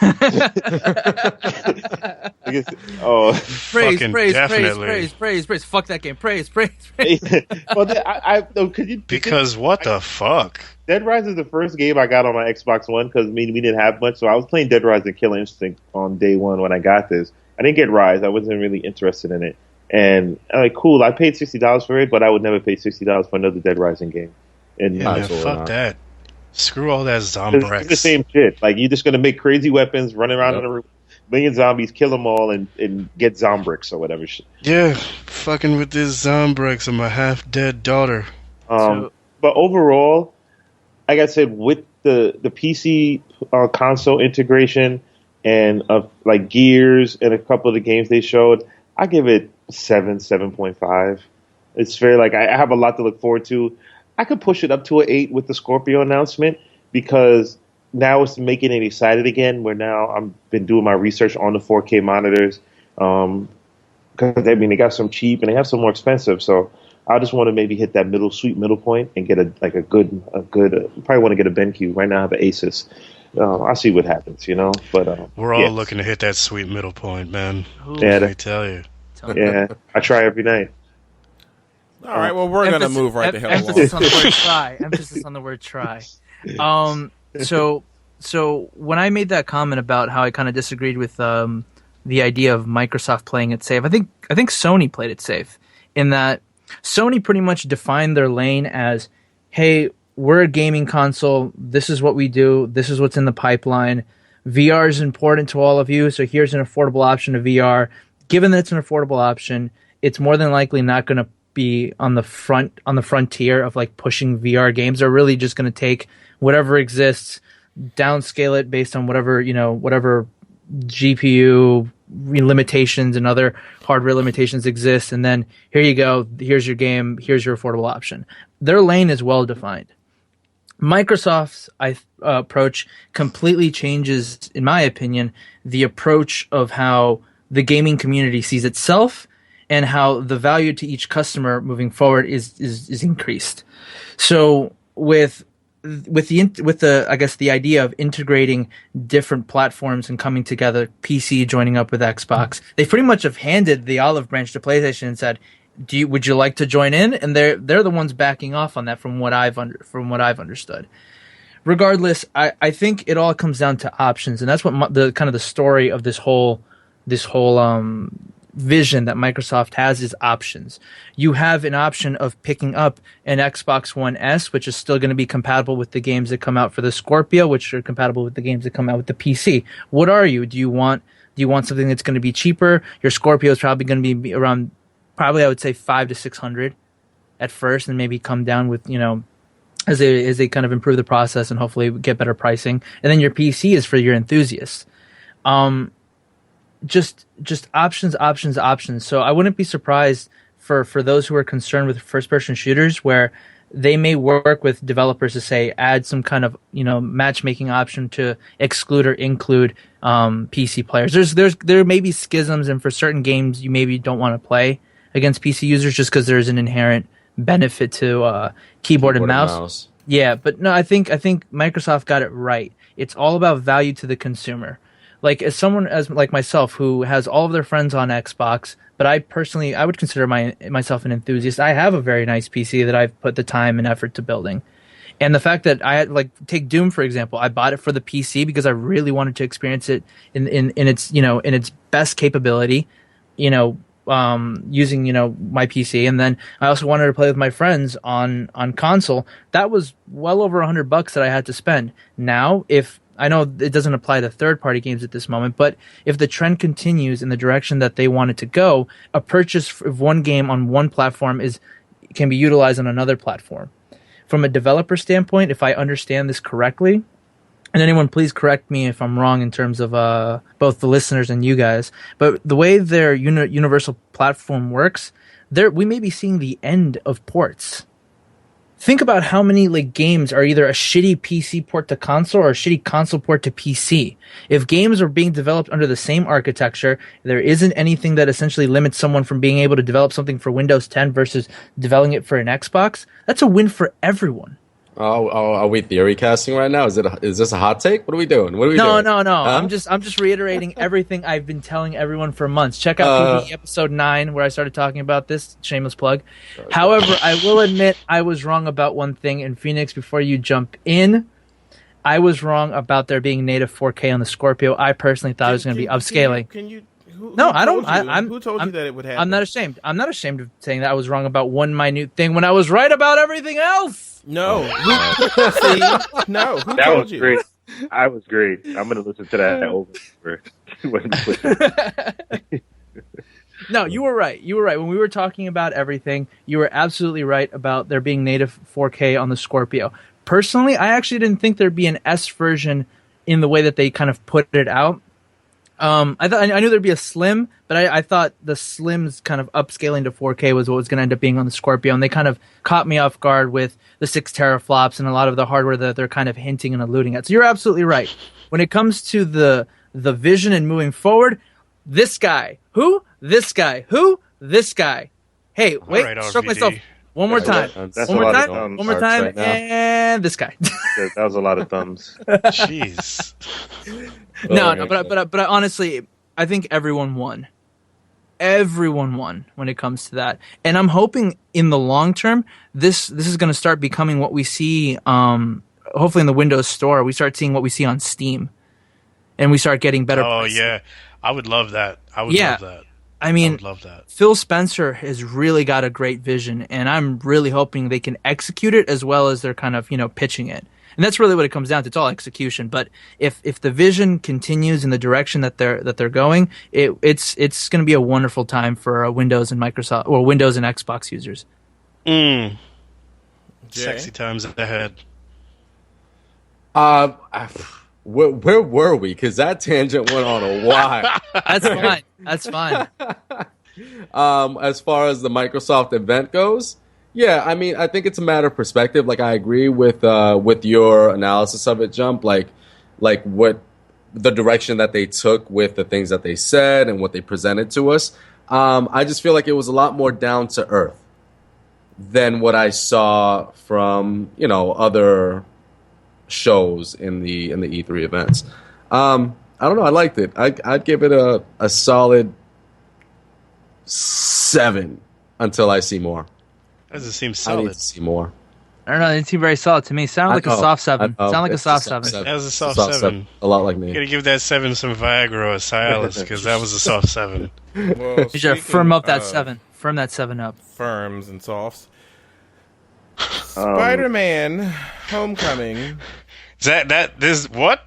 Speaker 2: Fuck that game. Praise.
Speaker 4: Well,
Speaker 5: because what the fuck?
Speaker 4: Dead Rising is the first game I got on my Xbox One because we didn't have much, so I was playing Dead Rising Killer Instinct on day one when I got this. I didn't get Rise. I wasn't really interested in it. And cool, I paid $60 for it, but I would never pay $60 for another Dead Rising game. And
Speaker 5: fuck that. Screw all that Zombrex.
Speaker 4: It's the same shit. You're just gonna make crazy weapons, run around in a room, million zombies, kill them all, and get Zombrex or whatever shit.
Speaker 5: Yeah, fucking with this Zombrex and my half-dead daughter.
Speaker 4: But overall, like I said, with the PC console integration and of Gears and a couple of the games they showed, I give it 7.5. It's fair. I have a lot to look forward to. I could push it up to an 8 with the Scorpio announcement because now it's making it excited again. Where now I've been doing my research on the 4K monitors because they got some cheap and they have some more expensive. So I just want to maybe hit that sweet middle point and get a good. Probably want to get a BenQ. Right now I have an Asus. I'll see what happens, But
Speaker 5: we're all looking to hit that sweet middle point, man.
Speaker 4: Let
Speaker 5: me tell you.
Speaker 4: Yeah, I try every night.
Speaker 1: All right, well, we're going to move right the hell along.
Speaker 2: Emphasis on the word try. Emphasis on the word try. So when I made that comment about how I kind of disagreed with the idea of Microsoft playing it safe, I think Sony played it safe in that Sony pretty much defined their lane as, hey, we're a gaming console. This is what we do. This is what's in the pipeline. VR is important to all of you, so here's an affordable option of VR. Given that it's an affordable option, it's more than likely not going to be on the frontier of like pushing VR games. They're really just going to take whatever exists, downscale it based on whatever GPU limitations and other hardware limitations exist, and then here you go, here's your game, here's your affordable option. Their lane is well defined. Microsoft's approach completely changes, in my opinion, the approach of how the gaming community sees itself and how the value to each customer moving forward is increased. So with the I guess the idea of integrating different platforms and coming together, PC joining up with Xbox, they pretty much have handed the olive branch to PlayStation and said, would you like to join in? And they're the ones backing off on that from what I've understood. Regardless, I think it all comes down to options, and that's what the story of this whole vision that Microsoft has is options. You have an option of picking up an Xbox One S, which is still going to be compatible with the games that come out for the Scorpio, which are compatible with the games that come out with the PC. What are you? Do you want something that's going to be cheaper? Your Scorpio is probably going to be around, probably I would say $500 to $600 at first, and maybe come down with, as they kind of improve the process and hopefully get better pricing. And then your PC is for your enthusiasts. Just options. So I wouldn't be surprised for those who are concerned with first-person shooters, where they may work with developers to say add some kind of matchmaking option to exclude or include PC players. There may be schisms, and for certain games you maybe don't want to play against PC users just because there's an inherent benefit to keyboard and mouse. Yeah, but no, I think Microsoft got it right. It's all about value to the consumer. Like, as someone like myself who has all of their friends on Xbox, but I would consider myself an enthusiast. I have a very nice PC that I've put the time and effort to building. And the fact that I had, take Doom, for example, I bought it for the PC because I really wanted to experience it in its best capability, using, my PC. And then I also wanted to play with my friends on console. That was well over $100 that I had to spend. Now, I know it doesn't apply to third-party games at this moment, but if the trend continues in the direction that they want it to go, a purchase of one game on one platform can be utilized on another platform. From a developer standpoint, if I understand this correctly, and anyone please correct me if I'm wrong in terms of both the listeners and you guys, but the way their universal platform works, we may be seeing the end of ports. Think about how many games are either a shitty PC port to console or a shitty console port to PC. If games are being developed under the same architecture, there isn't anything that essentially limits someone from being able to develop something for Windows 10 versus developing it for an Xbox. That's a win for everyone.
Speaker 3: Oh, are we theory casting right now? Is this a hot take? What are we doing? What are we doing?
Speaker 2: No.
Speaker 3: Huh?
Speaker 2: I'm just reiterating everything I've been telling everyone for months. Check out PvE episode 9 where I started talking about this. Shameless plug. However, I will admit I was wrong about one thing. And Phoenix, before you jump in, I was wrong about there being native 4K on the Scorpio. I personally thought it was going to be upscaling. Who told you that it would happen? I'm not ashamed. I'm not ashamed of saying that I was wrong about one minute thing when I was right about everything else.
Speaker 1: No. See? No. Who
Speaker 4: that
Speaker 1: told
Speaker 4: was
Speaker 1: you?
Speaker 4: Great. I was great. I'm going to listen to that over.
Speaker 2: No, you were right. When we were talking about everything, you were absolutely right about there being native 4K on the Scorpio. Personally, I actually didn't think there'd be an S version in the way that they kind of put it out. I knew there'd be a Slim, but I thought the Slim's kind of upscaling to 4K was what was going to end up being on the Scorpio, and they kind of caught me off guard with the 6 teraflops and a lot of the hardware that they're kind of hinting and alluding at. So you're absolutely right. When it comes to the vision and moving forward, this guy. Who? This guy. Who? This guy. Hey, wait,
Speaker 5: right,
Speaker 2: stroke
Speaker 5: RVD.
Speaker 2: myself. One more time. One more time,
Speaker 3: right now.
Speaker 2: and this guy.
Speaker 4: That was a lot of thumbs.
Speaker 5: Jeez.
Speaker 2: No, but honestly, I think everyone won. Everyone won when it comes to that, and I'm hoping in the long term, this is going to start becoming what we see. Hopefully, in the Windows Store, we start seeing what we see on Steam, and we start getting better.
Speaker 5: Oh
Speaker 2: pricing.
Speaker 5: yeah, I would love that. I would love that.
Speaker 2: I mean,
Speaker 5: I would love that.
Speaker 2: Phil Spencer has really got a great vision, and I'm really hoping they can execute it as well as they're kind of pitching it. And that's really what it comes down to. It's all execution. But if the vision continues in the direction that they're going, it's going to be a wonderful time for Windows and Microsoft or Windows and Xbox users.
Speaker 5: Sexy times ahead.
Speaker 3: Where were we? Because that tangent went on a while.
Speaker 2: That's fine. That's fine.
Speaker 3: As far as the Microsoft event goes, yeah, I mean, I think it's a matter of perspective. Like, I agree with your analysis of it, Jump. Like what the direction that they took with the things that they said and what they presented to us. I just feel like it was a lot more down to earth than what I saw from other shows in the E3 events. I don't know. I liked it. I'd give it a solid 7 until I see more.
Speaker 5: Doesn't seem
Speaker 3: I
Speaker 5: solid.
Speaker 3: need to see more.
Speaker 2: I don't know. It seemed very solid to me. Sounded like a soft 7. Sounded like a soft 7.
Speaker 5: That was a soft 7.
Speaker 3: A lot like me.
Speaker 5: You gotta give that 7 some Viagra or Cialis, because that was a soft 7.
Speaker 1: Well,
Speaker 2: You should firm up that 7. Firm that 7 up.
Speaker 1: Firms and softs. Spider-Man Homecoming.
Speaker 5: This what?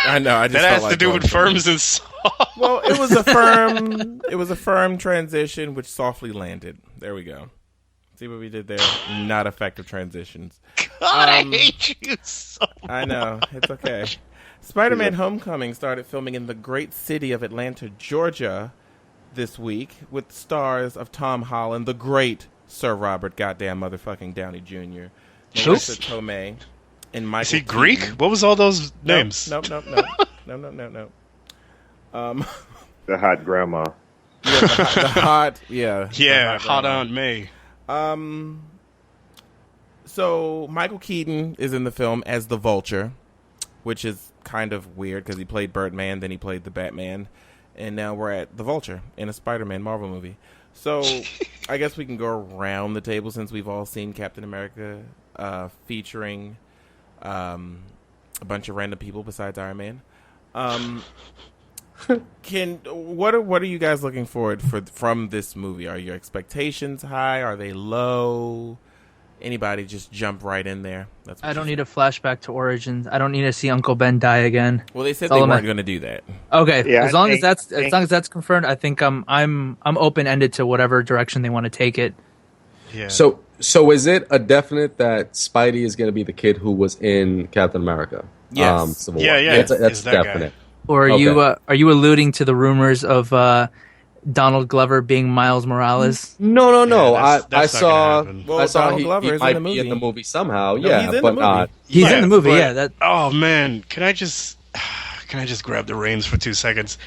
Speaker 1: I know. I just
Speaker 5: that
Speaker 1: felt
Speaker 5: has
Speaker 1: like
Speaker 5: to do
Speaker 1: going
Speaker 5: with
Speaker 1: for it.
Speaker 5: firms and soft.
Speaker 1: Well, it was a firm. It was a firm transition, which softly landed. There we go. See what we did there? Not effective transitions.
Speaker 5: God, I hate you so much.
Speaker 1: I know. It's okay. Spider-Man Homecoming started filming in the great city of Atlanta, Georgia, this week with stars of Tom Holland, the great Sir Robert goddamn motherfucking Downey Jr., Marissa Tomei, and Michael
Speaker 5: Is he
Speaker 1: Keaton.
Speaker 5: Greek? What was all those names?
Speaker 1: No. No.
Speaker 4: The hot grandma.
Speaker 1: Yeah, the hot, yeah.
Speaker 5: Yeah,
Speaker 1: the
Speaker 5: hot
Speaker 1: grandma.
Speaker 5: Aunt May.
Speaker 1: So Michael Keaton is in the film as the Vulture, which is kind of weird because he played Birdman, then he played the Batman, and now we're at the Vulture in a Spider-Man Marvel movie. So I guess we can go around the table since we've all seen Captain America featuring a bunch of random people besides Iron Man. What are you guys looking forward from this movie? Are your expectations high? Are they low? Anybody just jump right in there?
Speaker 2: I don't need a flashback to Origins. I don't need to see Uncle Ben die again.
Speaker 1: Well, they said
Speaker 2: That's
Speaker 1: they
Speaker 2: all
Speaker 1: weren't going to do that.
Speaker 2: Okay,
Speaker 4: Yeah,
Speaker 2: as long as that's confirmed, I think I'm open ended to whatever direction they want to take it.
Speaker 5: Yeah.
Speaker 3: So is it a definite that Spidey is going to be the kid who was in Captain America?
Speaker 1: Yes.
Speaker 3: Civil
Speaker 5: Yeah,
Speaker 3: War?
Speaker 5: yeah,
Speaker 3: That's
Speaker 5: it's that guy.
Speaker 3: definite.
Speaker 2: Or are
Speaker 3: Okay.
Speaker 2: you alluding to the rumors of Donald Glover being Miles Morales?
Speaker 3: No.
Speaker 5: Yeah,
Speaker 3: I
Speaker 5: that's not
Speaker 3: saw.
Speaker 5: gonna happen.
Speaker 1: Well,
Speaker 3: I saw
Speaker 1: Donald
Speaker 3: he
Speaker 1: Glover is
Speaker 3: might
Speaker 1: in the
Speaker 3: be in the
Speaker 1: movie.
Speaker 3: movie somehow.
Speaker 1: No,
Speaker 3: yeah,
Speaker 1: he's in
Speaker 3: but
Speaker 1: the
Speaker 3: not.
Speaker 1: movie.
Speaker 2: He's
Speaker 5: Yeah,
Speaker 2: in the movie.
Speaker 5: but-
Speaker 2: Yeah, that
Speaker 5: Oh man, can I just grab the reins for 2 seconds?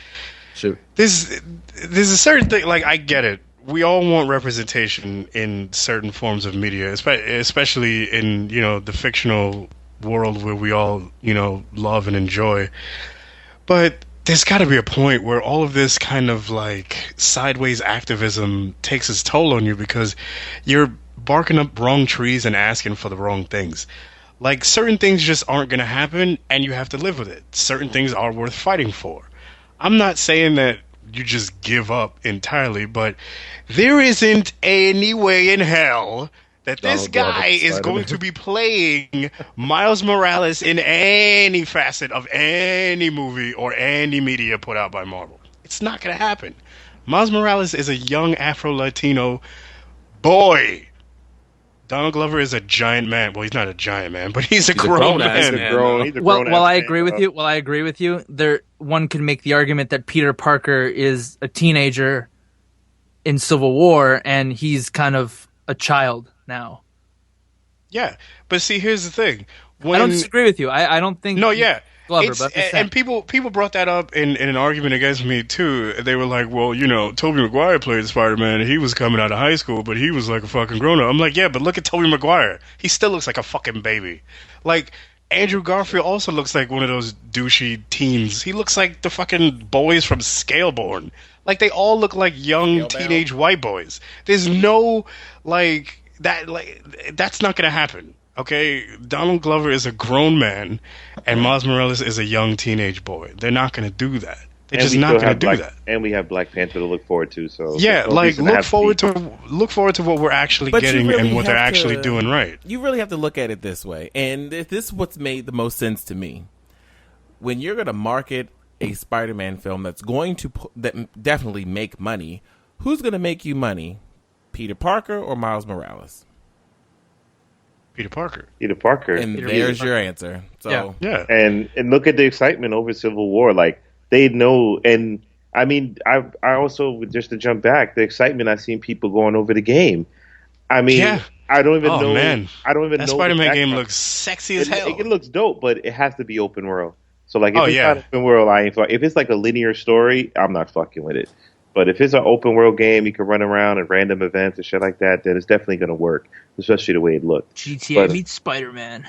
Speaker 3: Shoot.
Speaker 5: There's a certain thing. Like, I get it. We all want representation in certain forms of media, especially in the fictional world where we all love and enjoy. But there's got to be a point where all of this kind of like sideways activism takes its toll on you because you're barking up wrong trees and asking for the wrong things. Like, certain things just aren't going to happen, and you have to live with it. Certain things are worth fighting for. I'm not saying that you just give up entirely, but there isn't any way in hell that this
Speaker 3: Donald Glover
Speaker 5: guy
Speaker 3: as
Speaker 5: is
Speaker 3: Spider-Man.
Speaker 5: going to be playing Miles Morales in any facet of any movie or any media put out by Marvel. It's not going to happen. Miles Morales is a young Afro-Latino boy. Donald Glover is a giant man. Well, he's not a giant man, but he's a grown
Speaker 3: grown-ass
Speaker 5: man.
Speaker 3: man.
Speaker 4: He's a
Speaker 2: Well,
Speaker 4: grown-ass
Speaker 2: while I
Speaker 4: man,
Speaker 2: agree with
Speaker 4: bro.
Speaker 2: you, there one can make the argument that Peter Parker is a teenager in Civil War, and he's kind of a child now.
Speaker 5: Yeah, but see, here's the thing.
Speaker 2: I don't disagree with you. I don't think
Speaker 5: No, yeah.
Speaker 2: Glover,
Speaker 5: It's-
Speaker 2: but I'm just saying.
Speaker 5: and people brought that up in an argument against me too. They were like, "Well, Tobey Maguire played Spider-Man. And he was coming out of high school, but he was like a fucking grown-up." I'm like, "Yeah, but look at Tobey Maguire. He still looks like a fucking baby." Like, Andrew Garfield also looks like one of those douchey teens. He looks like the fucking boys from Scaleborn. Like, they all look like young
Speaker 1: Scalebound.
Speaker 5: teenage white boys. There's no that's not gonna happen. Okay, Donald Glover is a grown man, and Miles Morales is a young teenage boy. They're not going to do that. They're just not going to do that.
Speaker 4: And we have Black Panther to look forward to. So
Speaker 5: yeah, like look forward to what we're actually getting
Speaker 1: really
Speaker 5: and what they're actually doing right.
Speaker 1: You really have to look at it this way, and this is what's made the most sense to me. When you're going to market a Spider-Man film that's going to definitely make money, who's going to make you money? Peter Parker or Miles Morales?
Speaker 5: Peter Parker.
Speaker 1: And there's your answer. So
Speaker 5: yeah.
Speaker 4: And look at the excitement over Civil War. Like, they know, and I mean, I also, just to jump back, the excitement I've seen people going over the game. I mean, I don't even know.
Speaker 5: Man.
Speaker 4: I don't even know.
Speaker 5: That Spider-Man game looks sexy as hell.
Speaker 4: It looks dope, but it has to be open world. So, like, if it's not open world, I ain't. If it's like a linear story, I'm not fucking with it. But if it's an open world game, you can run around at random events and shit like that, then it's definitely going to work, especially the way it looked.
Speaker 2: GTA meets Spider-Man.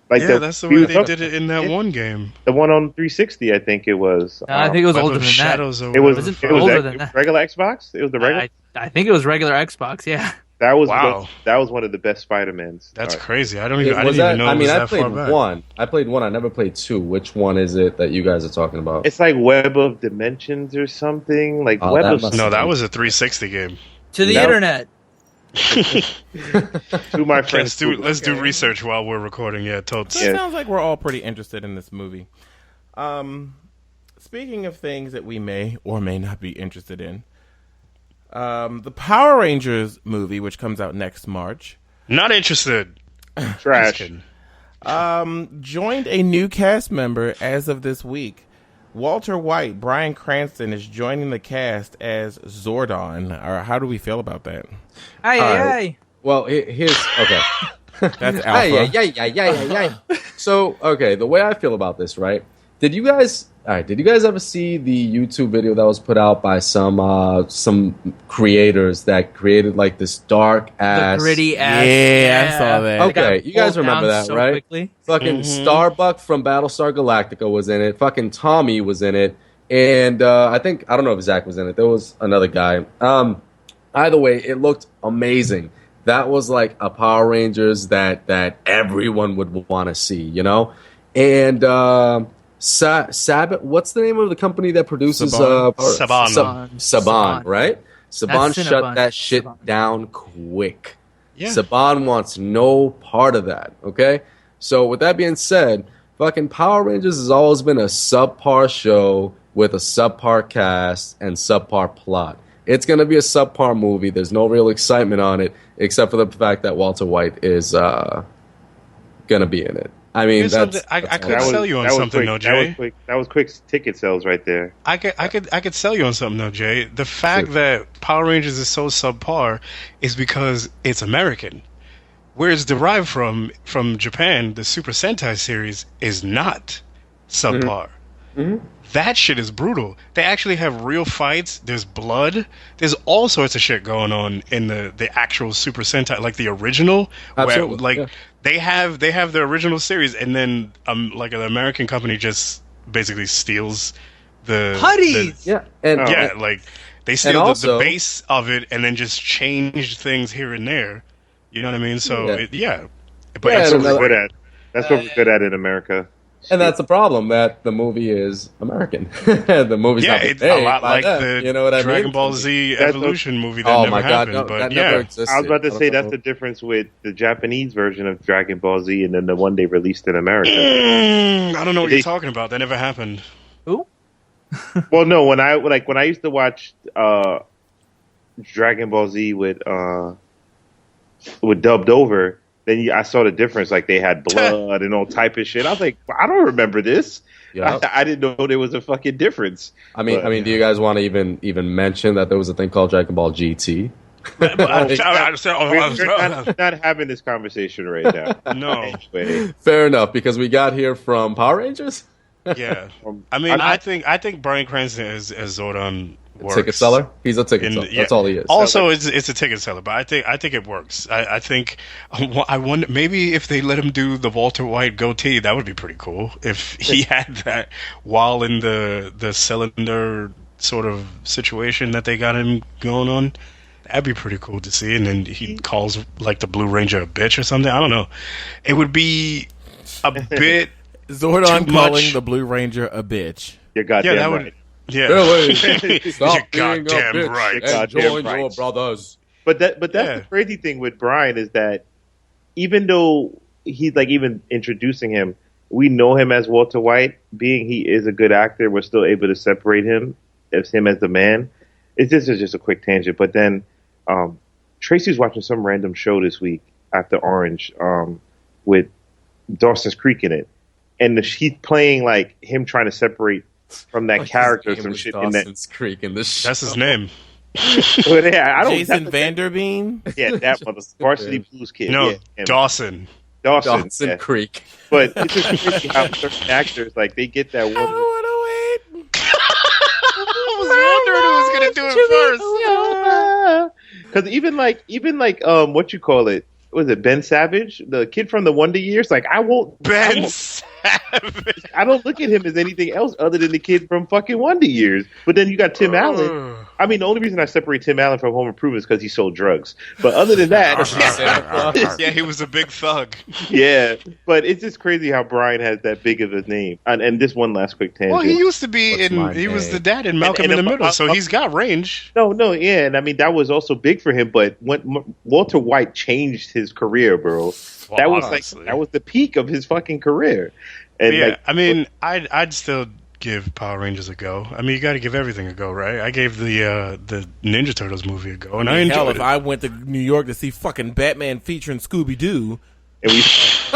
Speaker 4: Like
Speaker 5: that's the way they did it in that one game.
Speaker 4: The one on 360, I think it was.
Speaker 2: No, I think it was older than that.
Speaker 4: It was older than that. Regular Xbox? It was the regular?
Speaker 2: I think it was regular Xbox, yeah.
Speaker 4: That was one of the best Spider-Mans.
Speaker 5: That's crazy. I didn't even know it was that far back.
Speaker 3: I played one. I never played two. Which one is it that you guys are talking about?
Speaker 4: It's like Web of Dimensions or something. Like Web of...
Speaker 5: No, that was a 360 game.
Speaker 2: To the internet.
Speaker 4: To my friends.
Speaker 5: Let's do research while we're recording. Yeah, totes.
Speaker 1: So it sounds like we're all pretty interested in this movie. Speaking of things that we may or may not be interested in, the Power Rangers movie, which comes out next March.
Speaker 5: Not interested.
Speaker 4: Trash.
Speaker 1: Joined a new cast member as of this week. Walter White, Bryan Cranston, is joining the cast as Zordon. Or how do we feel about that?
Speaker 2: Aye.
Speaker 3: Well, here's okay.
Speaker 1: That's Alpha.
Speaker 3: Yeah. So, okay, the way I feel about this, right? Did you guys ever see the YouTube video that was put out by some creators that created like this dark ass,
Speaker 2: gritty ass?
Speaker 1: Yeah, I saw that.
Speaker 3: Okay, you guys remember that, right?
Speaker 2: Quickly.
Speaker 3: Fucking Starbuck from Battlestar Galactica was in it. Fucking Tommy was in it, and I don't know if Zach was in it. There was another guy. Either way, it looked amazing. That was like a Power Rangers that everyone would want to see, you know, and. Saban, what's the name of the company that produces Saban, right? Saban shut that shit down quick. Yeah. Saban wants no part of that, okay? So with that being said, fucking Power Rangers has always been a subpar show with a subpar cast and subpar plot. It's going to be a subpar movie. There's no real excitement on it except for the fact that Walter White is going to be in it. I mean,
Speaker 5: I could sell you on something, though, Jay.
Speaker 4: That was quick ticket sales right there.
Speaker 5: I could sell you on something, though, Jay. The fact that Power Rangers is so subpar is because it's American. Where it's derived from Japan, the Super Sentai series is not subpar. Mm-hmm. That shit is brutal. They actually have real fights. There's blood. There's all sorts of shit going on in the actual Super Sentai, like the original.
Speaker 3: Absolutely.
Speaker 5: They have the original series, and then like an American company just basically steals the
Speaker 2: putties.
Speaker 5: Like they steal the base of it and then just change things here and there. You know what I mean? So but
Speaker 4: that's what we're good at. That's what we're good at in America.
Speaker 3: And that's the problem, that the movie is American. The movie's not
Speaker 5: it's a lot like
Speaker 3: them,
Speaker 5: the
Speaker 3: you know what I
Speaker 5: Dragon
Speaker 3: mean?
Speaker 5: Ball Z Evolution movie that never happened.
Speaker 3: No,
Speaker 5: but
Speaker 3: that never existed.
Speaker 4: I was about to say that's the difference with the Japanese version of Dragon Ball Z and then the one they released in America.
Speaker 5: I don't know what you're talking about. That never happened.
Speaker 2: Who?
Speaker 4: Well, no. When I used to watch Dragon Ball Z with dubbed over. Then I saw the difference, like they had blood and all type of shit. I was like, I don't remember this. Yep. I didn't know there was a fucking difference.
Speaker 3: I mean, do you guys want to even mention that there was a thing called Dragon Ball GT?
Speaker 4: We're not having this conversation right now.
Speaker 5: No.
Speaker 4: Anyway.
Speaker 3: Fair enough, because we got here from Power Rangers.
Speaker 5: Yeah, I mean, I think Bryan Cranston as Zordon works.
Speaker 3: Ticket seller. He's a ticket seller. That's all he is.
Speaker 5: Also, it's a ticket seller, but I think it works. I think I wonder maybe if they let him do the Walter White goatee, that would be pretty cool. If he had that while in the cylinder sort of situation that they got him going on. That'd be pretty cool to see. And then he calls like the Blue Ranger a bitch or something. I don't know. It would be a bit
Speaker 1: Zordon calling the Blue Ranger a bitch.
Speaker 4: You're goddamn right.
Speaker 5: Yeah.
Speaker 3: Billy,
Speaker 5: You're
Speaker 3: stop being a
Speaker 5: goddamn
Speaker 3: bitch
Speaker 5: right.
Speaker 3: and
Speaker 4: Goddamn
Speaker 3: join
Speaker 4: right.
Speaker 3: your brothers.
Speaker 4: But that's
Speaker 5: Yeah.
Speaker 4: the crazy thing with Brian is that even though he's like even introducing him, we know him as Walter White. Being he is a good actor, we're still able to separate him as the man. This is just a quick tangent, but then Tracy's watching some random show this week after Orange with Dawson's Creek in it, and he's playing like him trying to separate from that character some shit in that.
Speaker 3: Dawson's Creek in this show.
Speaker 5: That's his name.
Speaker 4: But yeah, I don't.
Speaker 1: Jason
Speaker 4: that's-
Speaker 1: Vanderbeam.
Speaker 4: Yeah, that mother Varsity Blues kid.
Speaker 5: No,
Speaker 4: yeah, him.
Speaker 5: Dawson.
Speaker 4: Dawson
Speaker 3: Dawson
Speaker 4: yeah.
Speaker 3: Creek.
Speaker 4: But it's just crazy how certain actors like they get that
Speaker 1: I
Speaker 4: one.
Speaker 1: don't want to wait.
Speaker 5: I was wondering who was gonna do it first.
Speaker 4: Because even like what you call it? Was it Ben Savage, the kid from the Wonder Years? Like I won't
Speaker 5: Savage.
Speaker 4: I don't look at him as anything else other than the kid from fucking Wonder Years. But then you got Tim Allen. I mean, the only reason I separate Tim Allen from Home Improvement is because he sold drugs. But other than that,
Speaker 5: Yeah, he was a big thug.
Speaker 4: yeah. But it's just crazy how Brian has that big of a name. And this one last quick tangent.
Speaker 5: Well, he used to be
Speaker 3: What's my
Speaker 5: he was
Speaker 3: name?
Speaker 5: the dad in Malcolm
Speaker 4: And
Speaker 5: in the Middle,
Speaker 4: if-
Speaker 5: so he's got range.
Speaker 4: No, yeah, and I mean that was also big for him. But when Walter White changed his career, bro, that was
Speaker 5: honestly.
Speaker 4: like that was the peak of his fucking career. And
Speaker 5: Yeah,
Speaker 4: like,
Speaker 5: I mean, I'd still give Power Rangers a go. I mean, you got to give everything a go, right? I gave the Ninja Turtles movie a go, and I
Speaker 1: Hell,
Speaker 5: enjoyed
Speaker 1: if
Speaker 5: it.
Speaker 1: I went to New York to see fucking Batman featuring Scooby Doo,
Speaker 4: and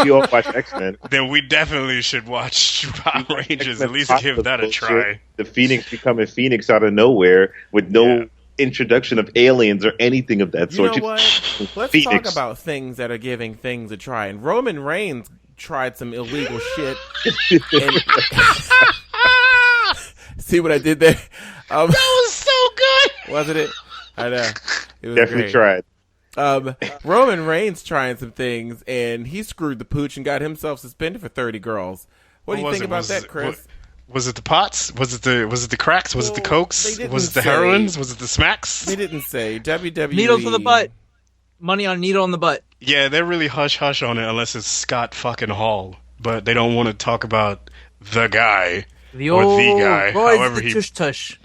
Speaker 4: we all watch X Men.
Speaker 5: Then we definitely should watch Power Rangers. At least give that a try.
Speaker 4: The Phoenix becoming Phoenix out of nowhere with no introduction of aliens or anything of that
Speaker 1: you
Speaker 4: sort.
Speaker 1: know what? Let's
Speaker 4: Phoenix.
Speaker 1: talk about things that are giving things a try. And Roman Reigns tried some illegal shit. And see what I did there?
Speaker 5: That was so good.
Speaker 1: Wasn't it? I know. It was
Speaker 4: Definitely
Speaker 1: great.
Speaker 4: tried.
Speaker 1: Roman Reigns trying some things, and he screwed the pooch and got himself suspended for 30 girls. What do you
Speaker 5: was
Speaker 1: think
Speaker 5: it?
Speaker 1: about
Speaker 5: Was
Speaker 1: that,
Speaker 5: it-
Speaker 1: Chris?
Speaker 5: Was it the pots? Was it the cracks? Was it the
Speaker 1: Well,
Speaker 5: cokes?
Speaker 1: they didn't
Speaker 5: Was it the
Speaker 1: say.
Speaker 5: heroines? Was it the smacks?
Speaker 1: They didn't say. WWE.
Speaker 2: Needle to the butt. Money on needle in the butt.
Speaker 5: Yeah, they're really hush hush on it unless it's Scott fucking Hall. But they don't want to talk about the guy.
Speaker 2: The
Speaker 5: Or
Speaker 2: old
Speaker 5: the guy,
Speaker 2: Roy's
Speaker 5: however
Speaker 2: the
Speaker 5: he-
Speaker 2: tush tush.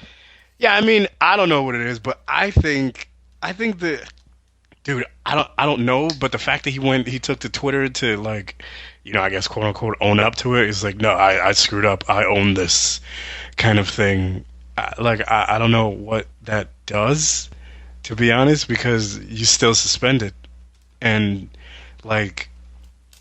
Speaker 5: Yeah, I mean, I don't know what it is, but I think the dude, I don't know, but the fact that he took to Twitter to like, you know, I guess quote unquote own up to it is like, no, I screwed up, I own this kind of thing. I don't know what that does, to be honest, because you still suspended, and like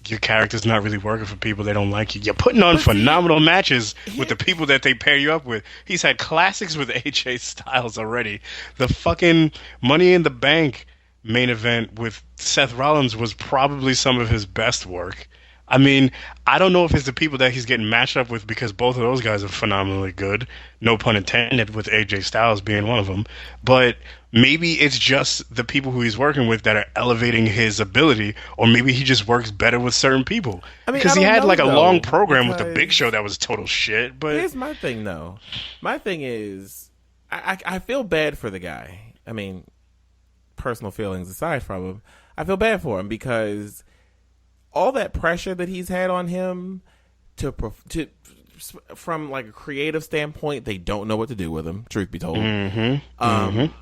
Speaker 5: your character's not really working for people. They don't like you. You're putting on phenomenal matches with the people that they pair you up with. He's had classics with AJ Styles already. The fucking Money in the Bank main event with Seth Rollins was probably some of his best work. I mean, I don't know if it's the people that he's getting matched up with because both of those guys are phenomenally good. No pun intended, with AJ Styles being one of them. But maybe it's just the people who he's working with that are elevating his ability, or maybe he just works better with certain people.
Speaker 1: I mean,
Speaker 5: Because
Speaker 1: I
Speaker 5: he
Speaker 1: don't
Speaker 5: had
Speaker 1: know,
Speaker 5: like a
Speaker 1: though,
Speaker 5: long program with the
Speaker 1: because-
Speaker 5: Big Show that was total shit. But
Speaker 1: Here's my thing, though. My thing is, I feel bad for the guy. I mean, personal feelings aside from him, I feel bad for him because all that pressure that he's had on him from like a creative standpoint, they don't know what to do with him, truth be told. And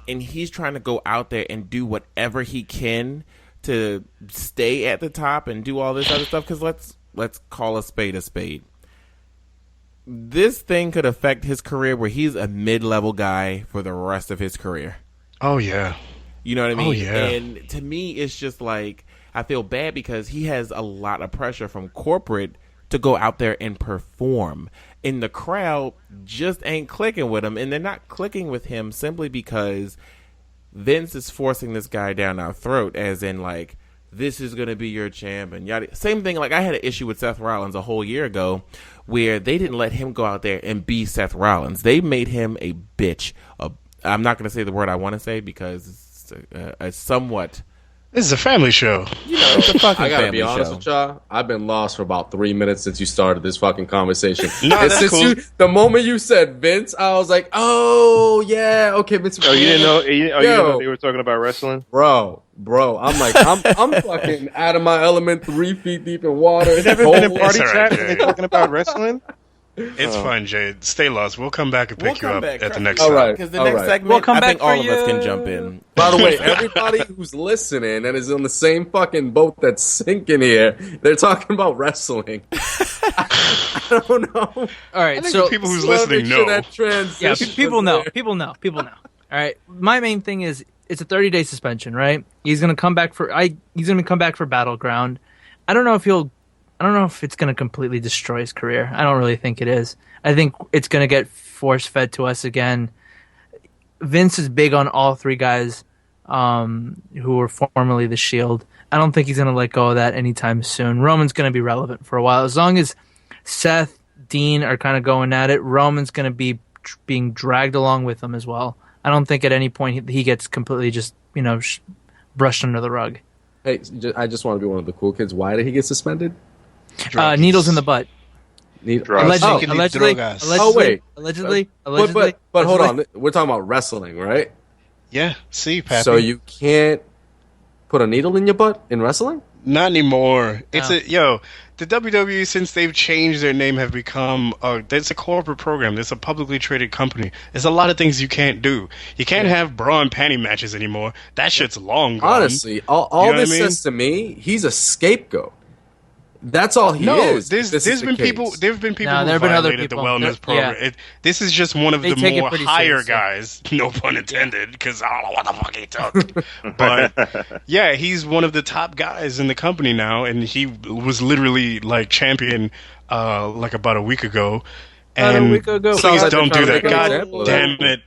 Speaker 1: he's trying to go out there and do whatever he can to stay at the top and do all this other stuff. Because let's call a spade a spade. This thing could affect his career where he's a mid-level guy for the rest of his career.
Speaker 5: oh yeah,
Speaker 1: You know what I mean?
Speaker 5: Oh, yeah.
Speaker 1: And to me, it's just like, I feel bad because he has a lot of pressure from corporate to go out there and perform. And the crowd just ain't clicking with him. And they're not clicking with him simply because Vince is forcing this guy down our throat, as in like, this is going to be your champ. And yada. Same thing, like I had an issue with Seth Rollins a whole year ago where they didn't let him go out there and be Seth Rollins. They made him a bitch. I'm not going to say the word I want to say because it's a somewhat...
Speaker 5: this is a family show.
Speaker 1: You know, it's a fucking
Speaker 3: I gotta
Speaker 1: family
Speaker 3: be honest
Speaker 1: show.
Speaker 3: with y'all. I've been lost for about 3 minutes since you started this fucking conversation.
Speaker 5: No,
Speaker 3: And
Speaker 5: that's
Speaker 3: since
Speaker 5: cool.
Speaker 3: the moment you said Vince, I was like, oh yeah, okay, Vince.
Speaker 4: Oh, you didn't know? You didn't
Speaker 3: Yo.
Speaker 4: know they were talking about wrestling?
Speaker 3: bro. I'm like, I'm fucking out of my element, 3 feet deep in water.
Speaker 4: You never been in
Speaker 3: Homeless.
Speaker 4: party
Speaker 5: That's all
Speaker 4: chat
Speaker 5: right,
Speaker 4: when they're
Speaker 5: yeah.
Speaker 4: talking about wrestling?
Speaker 5: It's fine, Jay. Stay lost. We'll come back and pick you up at the next
Speaker 3: All
Speaker 5: time.
Speaker 3: right.
Speaker 1: Because the
Speaker 3: All
Speaker 1: next
Speaker 3: right.
Speaker 1: segment,
Speaker 2: We'll come
Speaker 1: I think
Speaker 2: back
Speaker 1: all
Speaker 2: for
Speaker 1: of us can
Speaker 2: you.
Speaker 1: jump in.
Speaker 3: By the way, everybody who's listening and is on the same fucking boat that's sinking here, they're talking about wrestling. I don't know.
Speaker 2: All right,
Speaker 5: I think
Speaker 2: so
Speaker 5: the people who's
Speaker 3: Just wanna
Speaker 5: listening
Speaker 3: make sure
Speaker 5: know.
Speaker 3: that transition
Speaker 2: yeah,
Speaker 3: was
Speaker 2: people know.
Speaker 3: there.
Speaker 2: People know. People know. All right. My main thing is it's a 30-day suspension, right? He's gonna come back for Battleground. I don't know if it's gonna completely destroy his career. I don't really think it is. I think it's gonna get force fed to us again. Vince is big on all three guys who were formerly the Shield. I don't think he's gonna let go of that anytime soon. Roman's gonna be relevant for a while. As long as Seth, Dean are kind of going at it, Roman's gonna be being dragged along with them as well. I don't think at any point he gets completely just, brushed under the rug.
Speaker 3: Hey, I just want to be one of the cool kids. Why did he get suspended?
Speaker 2: Needles in the butt.
Speaker 4: Drugs.
Speaker 2: Allegedly.
Speaker 3: Oh, wait.
Speaker 2: Allegedly.
Speaker 3: But hold on. We're talking about wrestling, right?
Speaker 5: Yeah, see, Pappy.
Speaker 3: So you can't put a needle in your butt in wrestling?
Speaker 5: Not anymore. It's
Speaker 2: No.
Speaker 5: the WWE, since they've changed their name, have become it's a corporate program. It's a publicly traded company. There's a lot of things you can't do. You can't have bra and panty matches anymore. That shit's long gone.
Speaker 3: Honestly, all
Speaker 5: You know
Speaker 3: this
Speaker 5: what I mean?
Speaker 3: says to me, he's a scapegoat. That's all he
Speaker 5: No,
Speaker 3: is.
Speaker 5: there's been people. There have been people
Speaker 2: No,
Speaker 5: who
Speaker 2: there have been other
Speaker 5: violated the
Speaker 2: people.
Speaker 5: wellness program.
Speaker 2: Yeah.
Speaker 5: This is just one of
Speaker 2: They
Speaker 5: the
Speaker 2: take it
Speaker 5: more
Speaker 2: pretty
Speaker 5: higher
Speaker 2: seriously.
Speaker 5: guys. No pun intended, because I don't know what the fuck he took. But yeah, he's one of the top guys in the company now, and he was literally like champion like about a week ago. And
Speaker 3: Sounds
Speaker 5: please
Speaker 3: like
Speaker 5: don't
Speaker 3: they're
Speaker 5: do
Speaker 3: trying
Speaker 5: that.
Speaker 3: to make an
Speaker 5: God
Speaker 3: example of
Speaker 5: damn
Speaker 3: that.
Speaker 5: it.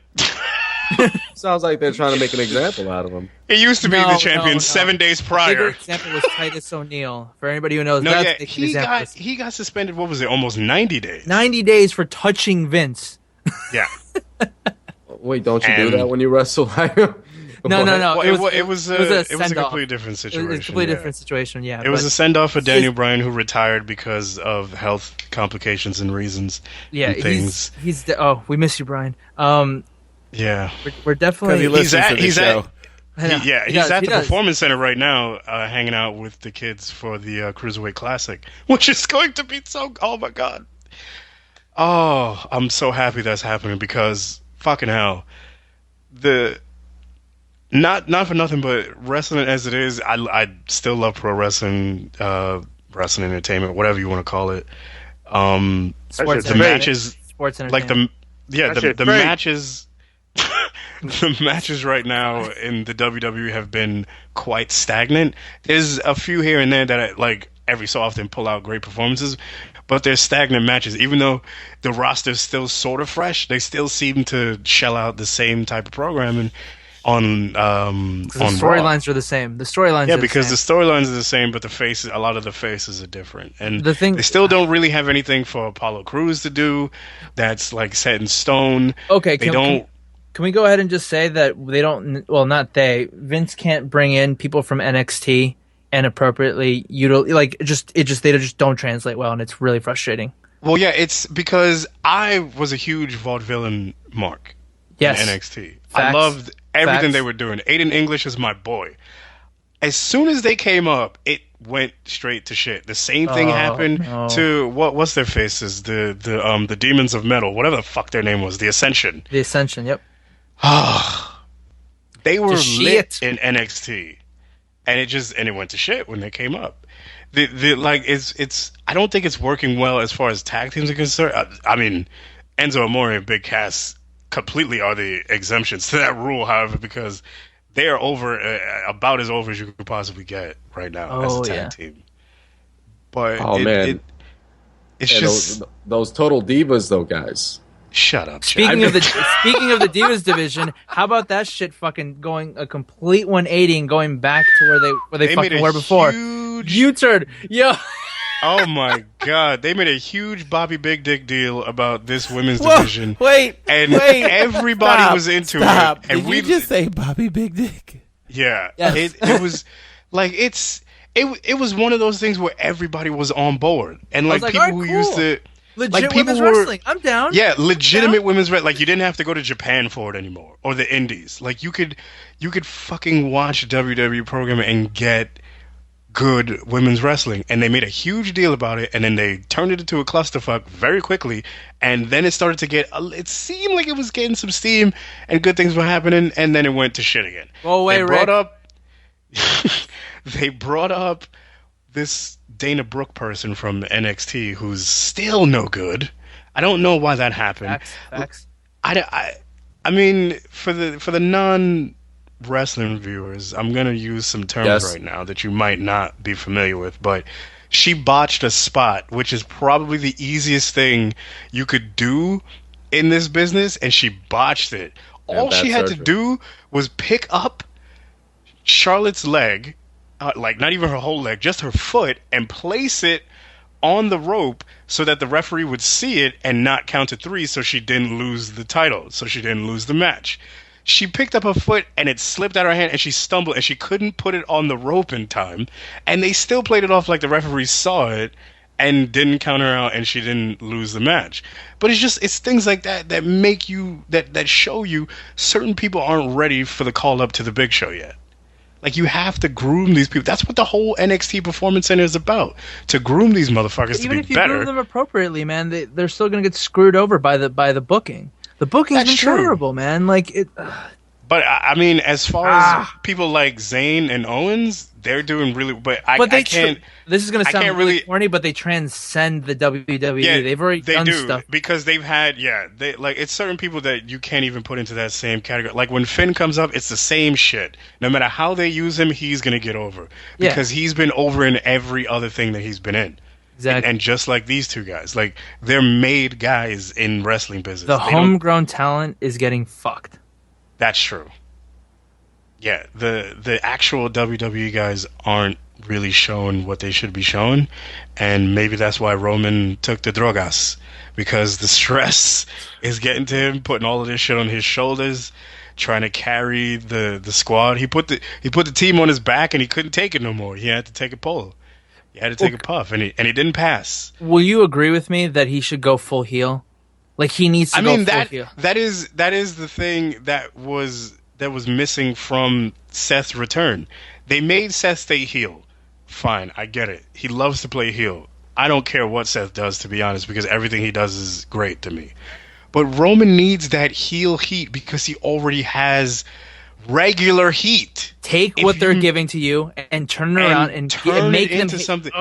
Speaker 3: Sounds like they're trying to make an example out of him.
Speaker 5: He used to be
Speaker 2: No,
Speaker 5: the champion
Speaker 2: no.
Speaker 5: 7 days
Speaker 2: Bigger
Speaker 5: prior.
Speaker 2: example was Titus O'Neil. For anybody who knows,
Speaker 5: No,
Speaker 2: that's
Speaker 5: yeah,
Speaker 2: the
Speaker 5: he
Speaker 2: example.
Speaker 5: he got suspended. What was it? Almost 90 days.
Speaker 2: 90 days for touching Vince.
Speaker 5: Yeah.
Speaker 3: Wait, don't you do
Speaker 5: And-
Speaker 3: that when you wrestle?
Speaker 2: No.
Speaker 5: Well, it was a
Speaker 2: send-off.
Speaker 5: completely different situation.
Speaker 2: It's a completely
Speaker 5: yeah.
Speaker 2: different situation, yeah.
Speaker 5: It was
Speaker 2: but
Speaker 5: a send off for
Speaker 2: he's-
Speaker 5: Daniel Bryan, who retired because of health complications and reasons.
Speaker 2: yeah,
Speaker 5: and things.
Speaker 2: we miss you, Brian.
Speaker 5: Yeah,
Speaker 2: We're definitely.
Speaker 1: Because he listens to the show.
Speaker 2: I know.
Speaker 5: he's
Speaker 2: does,
Speaker 5: at
Speaker 2: he
Speaker 5: the
Speaker 2: does.
Speaker 5: Performance Center right now, hanging out with the kids for the Cruiserweight Classic, which is going to be so. Oh my god! Oh, I'm so happy that's happening because fucking hell, not for nothing, but wrestling as it is, I still love pro wrestling, wrestling entertainment, whatever you want to call it.
Speaker 2: Sports
Speaker 5: The
Speaker 4: Great.
Speaker 5: matches,
Speaker 2: Sports
Speaker 5: like
Speaker 2: entertainment.
Speaker 5: the
Speaker 4: great.
Speaker 5: matches. The matches right now in the WWE have been quite stagnant. There's a few here and there that I, like every so often pull out great performances, but they're stagnant matches. Even though the roster's still sort of fresh, they still seem to shell out the same type of programming on
Speaker 2: The
Speaker 5: on
Speaker 2: storylines are the same. The storylines.
Speaker 5: Yeah,
Speaker 2: are
Speaker 5: because
Speaker 2: the
Speaker 5: the
Speaker 2: same.
Speaker 5: storylines are the same, but a lot of the faces are different, and
Speaker 2: The thing-
Speaker 5: they still don't really have anything for Apollo Crews to do that's like set in stone.
Speaker 2: Okay,
Speaker 5: they don't.
Speaker 2: Can we go ahead and just say that they don't? Well, not they. Vince can't bring in people from NXT and appropriately they just don't translate well, and it's really frustrating.
Speaker 5: Well, yeah, it's because I was a huge vaudevillain mark
Speaker 2: Yes.
Speaker 5: in NXT. I
Speaker 2: Facts.
Speaker 5: loved everything
Speaker 2: Facts.
Speaker 5: they were doing. Aiden English is my boy. As soon as they came up, it went straight to shit. The same thing happened
Speaker 2: no.
Speaker 5: to what's their faces? The Demons of Metal, whatever the fuck their name was, the Ascension.
Speaker 2: The Ascension. Yep.
Speaker 5: They were
Speaker 2: To
Speaker 5: lit
Speaker 2: shit.
Speaker 5: in NXT, and it went to shit when they came up. It's I don't think it's working well as far as tag teams are concerned. I mean, Enzo Amore and Big Cass completely are the exemptions to that rule, however, because they are over about as over as you could possibly get right now as a tag team. But
Speaker 3: man.
Speaker 5: it's
Speaker 3: Yeah,
Speaker 5: just
Speaker 3: those total divas, though, guys.
Speaker 5: shut up. Chad.
Speaker 2: Speaking of the Divas division, how about that shit fucking going a complete 180 and going back to where they
Speaker 5: They made
Speaker 2: fucking
Speaker 5: a
Speaker 2: were before?
Speaker 5: huge-
Speaker 2: U-turn. Yo.
Speaker 5: Oh my god, they made a huge Bobby Big Dick deal about this women's
Speaker 1: Whoa,
Speaker 5: division.
Speaker 1: wait,
Speaker 5: And
Speaker 1: wait,
Speaker 5: everybody
Speaker 1: stop,
Speaker 5: was into
Speaker 1: stop.
Speaker 5: it. And
Speaker 1: Did you just say Bobby Big Dick?
Speaker 5: yeah,
Speaker 2: Yes.
Speaker 5: it was like it was one of those things where everybody was on board, and like
Speaker 2: was like,
Speaker 5: people
Speaker 2: "Alright,
Speaker 5: who
Speaker 2: cool.
Speaker 5: used to
Speaker 2: Legit
Speaker 5: like people
Speaker 2: women's
Speaker 5: were
Speaker 2: wrestling. I'm down.
Speaker 5: yeah, legitimate women's wrestling. Like you didn't have to go to Japan for it anymore or the Indies. Like you could fucking watch WWE programming and get good women's wrestling, and they made a huge deal about it, and then they turned it into a clusterfuck very quickly, and then it started to it seemed like it was getting some steam and good things were happening, and then it went to shit again.
Speaker 2: Oh wait,
Speaker 5: They brought up this Dana Brooke person from NXT who's still no good. I don't know why that happened.
Speaker 2: Facts.
Speaker 5: I mean, for the non-wrestling viewers, I'm going to use some terms right now that you might not be familiar with, but she botched a spot, which is probably the easiest thing you could do in this business, and she botched it. All she had to do was pick up Charlotte's leg, like not even her whole leg, just her foot, and place it on the rope so that the referee would see it and not count to 3, so she didn't lose the title, so she didn't lose the match. She picked up her foot and it slipped out of her hand and she stumbled and she couldn't put it on the rope in time, and they still played it off like the referee saw it and didn't count her out and she didn't lose the match. But it's things like that make you that show you certain people aren't ready for the call up to the big show yet. Like, you have to groom these people. That's what the whole NXT Performance Center is about. To groom these motherfuckers to be better.
Speaker 2: Even if you groom them appropriately, man, they're still going to get screwed over by the booking. The booking's been terrible, man. Like it.
Speaker 5: But I mean, as far as people like Zayn and Owens, they're doing really. But I can't.
Speaker 2: This is going to sound really corny, but they transcend the WWE.
Speaker 5: Yeah,
Speaker 2: they've already done stuff
Speaker 5: because they've had it's certain people that you can't even put into that same category. Like when Finn comes up, it's the same shit. No matter how they use him, he's going to get over because he's been over in every other thing that he's been in.
Speaker 2: Exactly.
Speaker 5: And just like these two guys, like they're made guys in wrestling business.
Speaker 2: The homegrown talent is getting fucked.
Speaker 5: That's true. Yeah, the actual WWE guys aren't really showing what they should be showing, and maybe that's why Roman took the drogas, because the stress is getting to him, putting all of this shit on his shoulders, trying to carry the squad. He put the team on his back, and he couldn't take it no more. He had to take a pull. He had to take a puff, and he didn't pass.
Speaker 2: Will you agree with me that he should go full heel? Like, he needs to go full heel.
Speaker 5: That is the thing that was missing from Seth's return. They made Seth stay heel. Fine, I get it. He loves to play heel. I don't care what Seth does, to be honest, because everything he does is great to me. But Roman needs that heel heat because he already has regular heat.
Speaker 2: Take what they're giving to you and turn it around and make
Speaker 5: it into
Speaker 2: them
Speaker 5: something.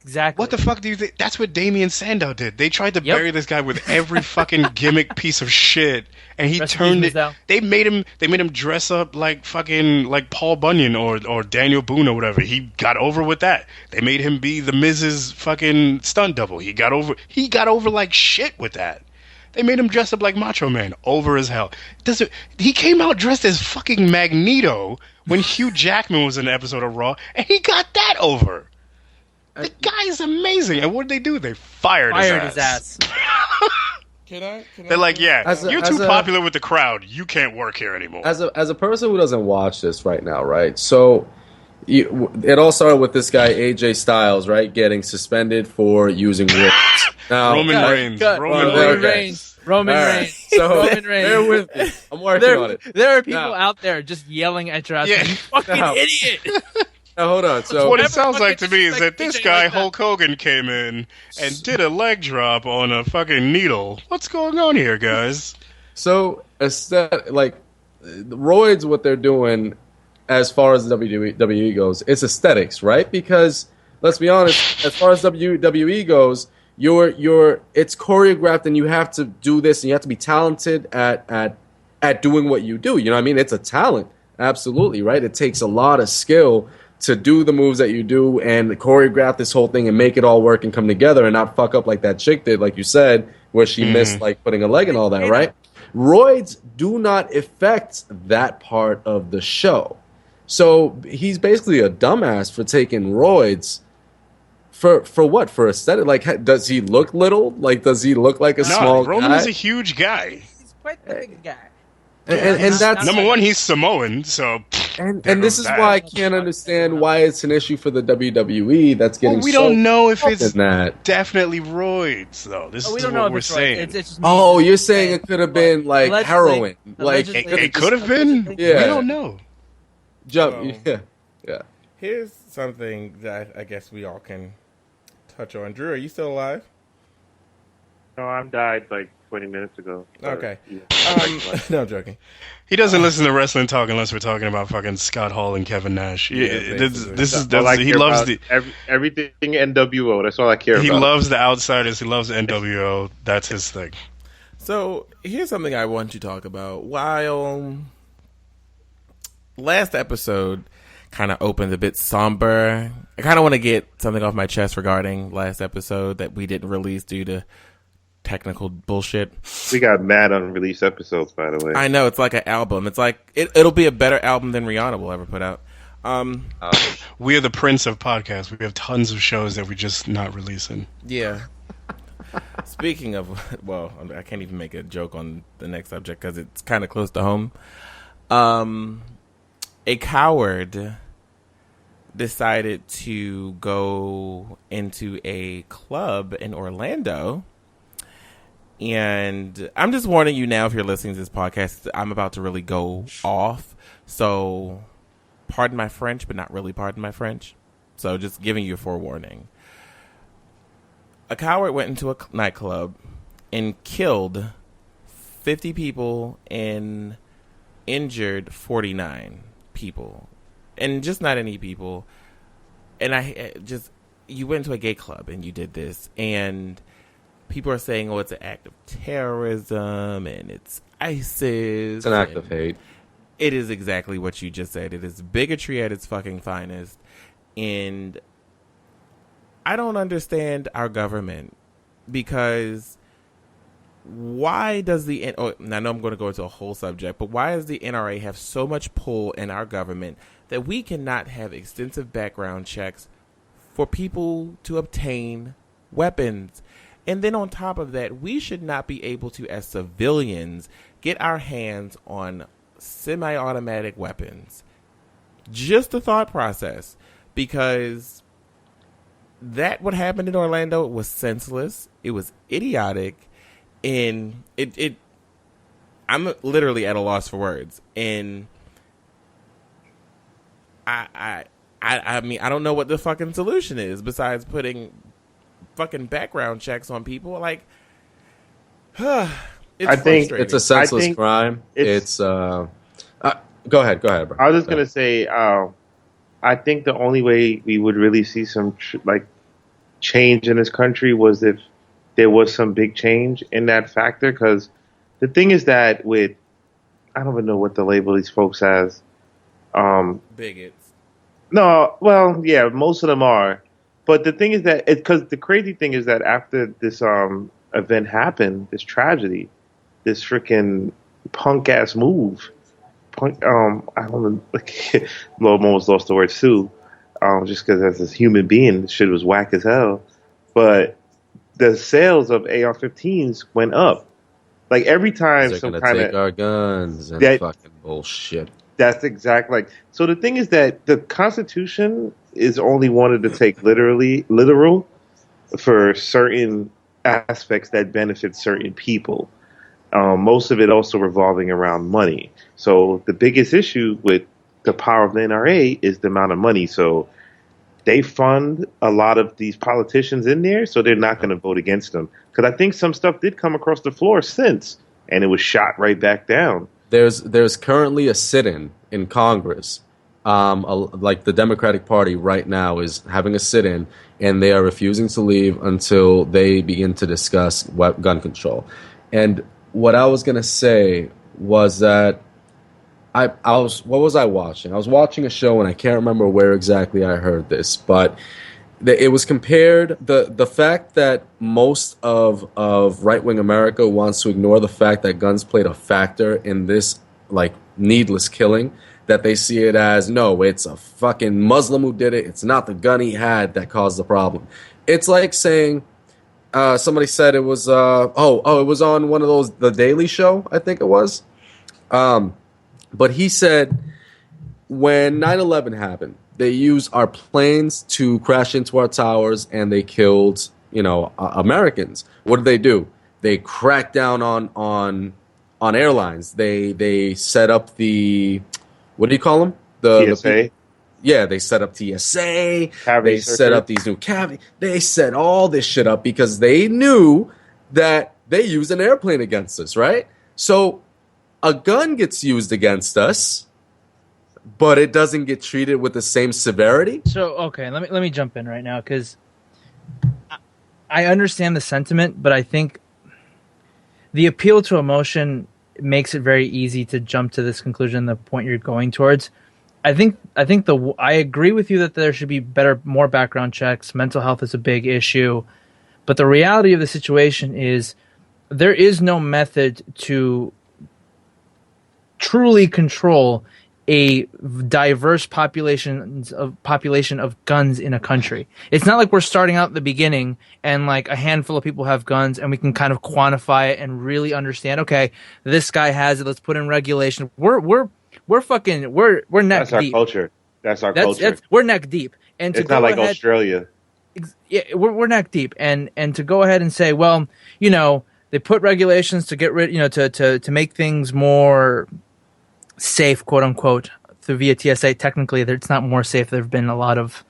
Speaker 2: Exactly.
Speaker 5: What the fuck do you think? That's what Damian Sandow did. They tried to bury this guy with every fucking gimmick piece of shit, and he turned it. They made him dress up like fucking like Paul Bunyan or Daniel Boone or whatever. He got over with that. They made him be the Miz's fucking stunt double. He got over like shit with that. They made him dress up like Macho Man, over as hell. He came out dressed as fucking Magneto when Hugh Jackman was in an episode of Raw, and he got that over. The guy is amazing. And what did they do? They fired his ass. They're like, you're too popular with the crowd. You can't work here anymore.
Speaker 3: As a person who doesn't watch this right now, right? So it all started with this guy, AJ Styles, right? Getting suspended for using words. Now,
Speaker 5: Roman Reigns.
Speaker 2: Roman Reigns.
Speaker 3: So bear with me. I'm working on it.
Speaker 2: There are people out there just yelling at your ass. You fucking idiot.
Speaker 3: Now, hold on. So
Speaker 5: what it sounds like to me is that this guy, Hulk Hogan, came in and did a leg drop on a fucking needle. What's going on here, guys?
Speaker 3: So, like, roids, what they're doing as far as WWE goes, it's aesthetics, right? Because, let's be honest, as far as WWE goes, it's choreographed and you have to do this and you have to be talented at doing what you do. You know what I mean? It's a talent. Absolutely, right? It takes a lot of skill to do the moves that you do and choreograph this whole thing and make it all work and come together and not fuck up like that chick did, like you said, where she missed like putting a leg and all that, right? Roids do not affect that part of the show. So he's basically a dumbass for taking roids for what? For aesthetic? Like, does he look little? Like, does he look like a small guy?
Speaker 5: Roman's a huge guy.
Speaker 2: He's quite the big guy.
Speaker 3: And that's
Speaker 5: number one. He's Samoan, so
Speaker 3: and this is why I can't understand why it's an issue for the WWE. That's getting.
Speaker 5: We don't know if it's definitely roids, though. This is what we're saying.
Speaker 3: You're saying it could have been like heroin, like
Speaker 5: it could have been.
Speaker 3: Yeah,
Speaker 5: we don't know.
Speaker 3: Yeah.
Speaker 1: Here's something that I guess we all can touch on. Drew, are you still alive?
Speaker 4: No, I'm died like 20 minutes ago.
Speaker 1: Okay.
Speaker 4: Yeah.
Speaker 1: No, I'm joking.
Speaker 5: He doesn't listen to wrestling talk unless we're talking about fucking Scott Hall and Kevin Nash.
Speaker 1: Yeah,
Speaker 5: This is
Speaker 4: All I
Speaker 5: he
Speaker 4: care
Speaker 5: loves
Speaker 4: about
Speaker 5: the
Speaker 4: everything NWO. That's all I care
Speaker 5: he
Speaker 4: about.
Speaker 5: loves the outsiders. He loves NWO. That's his thing.
Speaker 1: So here's something I want to talk about. While last episode kind of opened a bit somber, I kind of want to get something off my chest regarding last episode that we didn't release due to technical bullshit.
Speaker 4: We got mad unreleased episodes, by the way.
Speaker 1: I know, it's like an album. It's like it'll be a better album than Rihanna will ever put out.
Speaker 5: We are the prince of podcasts. We have tons of shows that we're just not releasing.
Speaker 1: Yeah. Speaking of, well, I can't even make a joke on the next subject because it's kind of close to home. A coward decided to go into a club in Orlando. And I'm just warning you now, if you're listening to this podcast, I'm about to really go off. So pardon my French, but not really pardon my French. So just giving you a forewarning. A coward went into a nightclub and killed 50 people and injured 49 people. And just not any people. And you went to a gay club and you did this. And people are saying, oh, it's an act of terrorism and it's ISIS.
Speaker 3: It's an act of hate.
Speaker 1: It is exactly what you just said. It is bigotry at its fucking finest. And I don't understand our government, because why does I know I'm going to go into a whole subject, but why does the NRA have so much pull in our government that we cannot have extensive background checks for people to obtain weapons? And then on top of that, we should not be able to, as civilians, get our hands on semi-automatic weapons. Just a thought process, because that what happened in Orlando was senseless. It was idiotic, and I'm literally at a loss for words. And I mean, I don't know what the fucking solution is besides putting fucking background checks on people. Like, it's
Speaker 4: I think
Speaker 1: frustrating.
Speaker 3: It's a senseless crime. It's go ahead, bro.
Speaker 4: I was just gonna say, I think the only way we would really see some change in this country was if there was some big change in that factor. Because the thing is that I don't even know what to label these folks as.
Speaker 1: Bigots.
Speaker 4: No, well, yeah, most of them are. But the thing is that because the crazy thing is that after this event happened, this tragedy, this freaking punk ass move. I don't know. I almost lost the word Sue, just because as a human being, this shit was whack as hell. But the sales of AR-15s went up. Like every time
Speaker 3: They're
Speaker 4: some
Speaker 3: gonna
Speaker 4: kind
Speaker 3: take
Speaker 4: of
Speaker 3: our guns and fucking bullshit.
Speaker 4: That's exactly like. So the thing is that the Constitution is only wanted to take literal for certain aspects that benefit certain people. Most of it also revolving around money. So the biggest issue with the power of the NRA is the amount of money. So they fund a lot of these politicians in there, so they're not going to vote against them. Because I think some stuff did come across the floor since, and it was shot right back down.
Speaker 3: There's currently a sit-in in Congress. Like the Democratic Party right now is having a sit-in, and they are refusing to leave until they begin to discuss gun control. And what I was going to say was that what was I watching? I was watching a show, and I can't remember where exactly I heard this, but it was compared, the fact that most of right-wing America wants to ignore the fact that guns played a factor in this needless killing, that they see it as, no, it's a fucking Muslim who did it, it's not the gun he had that caused the problem. It's like saying, somebody said it was, it was on one of those, The Daily Show, I think it was. But he said when 9/11 happened, they used our planes to crash into our towers, and they killed, Americans. What did they do? They cracked down on airlines. They set up the, what do you call them?
Speaker 4: TSA.
Speaker 3: Yeah, they set up TSA.
Speaker 4: Cavity
Speaker 3: They
Speaker 4: searcher.
Speaker 3: set up these new cavity. They set all this shit up because they knew that they used an airplane against us, right? So a gun gets used against us, but it doesn't get treated with the same severity.
Speaker 2: So okay, let me jump in right now because I understand the sentiment, but I think the appeal to emotion makes it very easy to jump to this conclusion. The point you're going towards, I agree with you that there should be more background checks. Mental health is a big issue, but the reality of the situation is there is no method to truly control a diverse population of guns in a country. It's not like we're starting out at the beginning and like a handful of people have guns and we can kind of quantify it and really understand, okay, this guy has it, let's put in regulation. We're neck
Speaker 4: That's our
Speaker 2: deep.
Speaker 4: culture. That's our culture.
Speaker 2: We're neck deep. And
Speaker 4: It's not like Australia.
Speaker 2: Yeah, we're neck deep. And to go ahead and say, well, you know, they put regulations to get rid, you know, to make things more safe, quote unquote, through via TSA. Technically, it's not more safe. There have been a lot of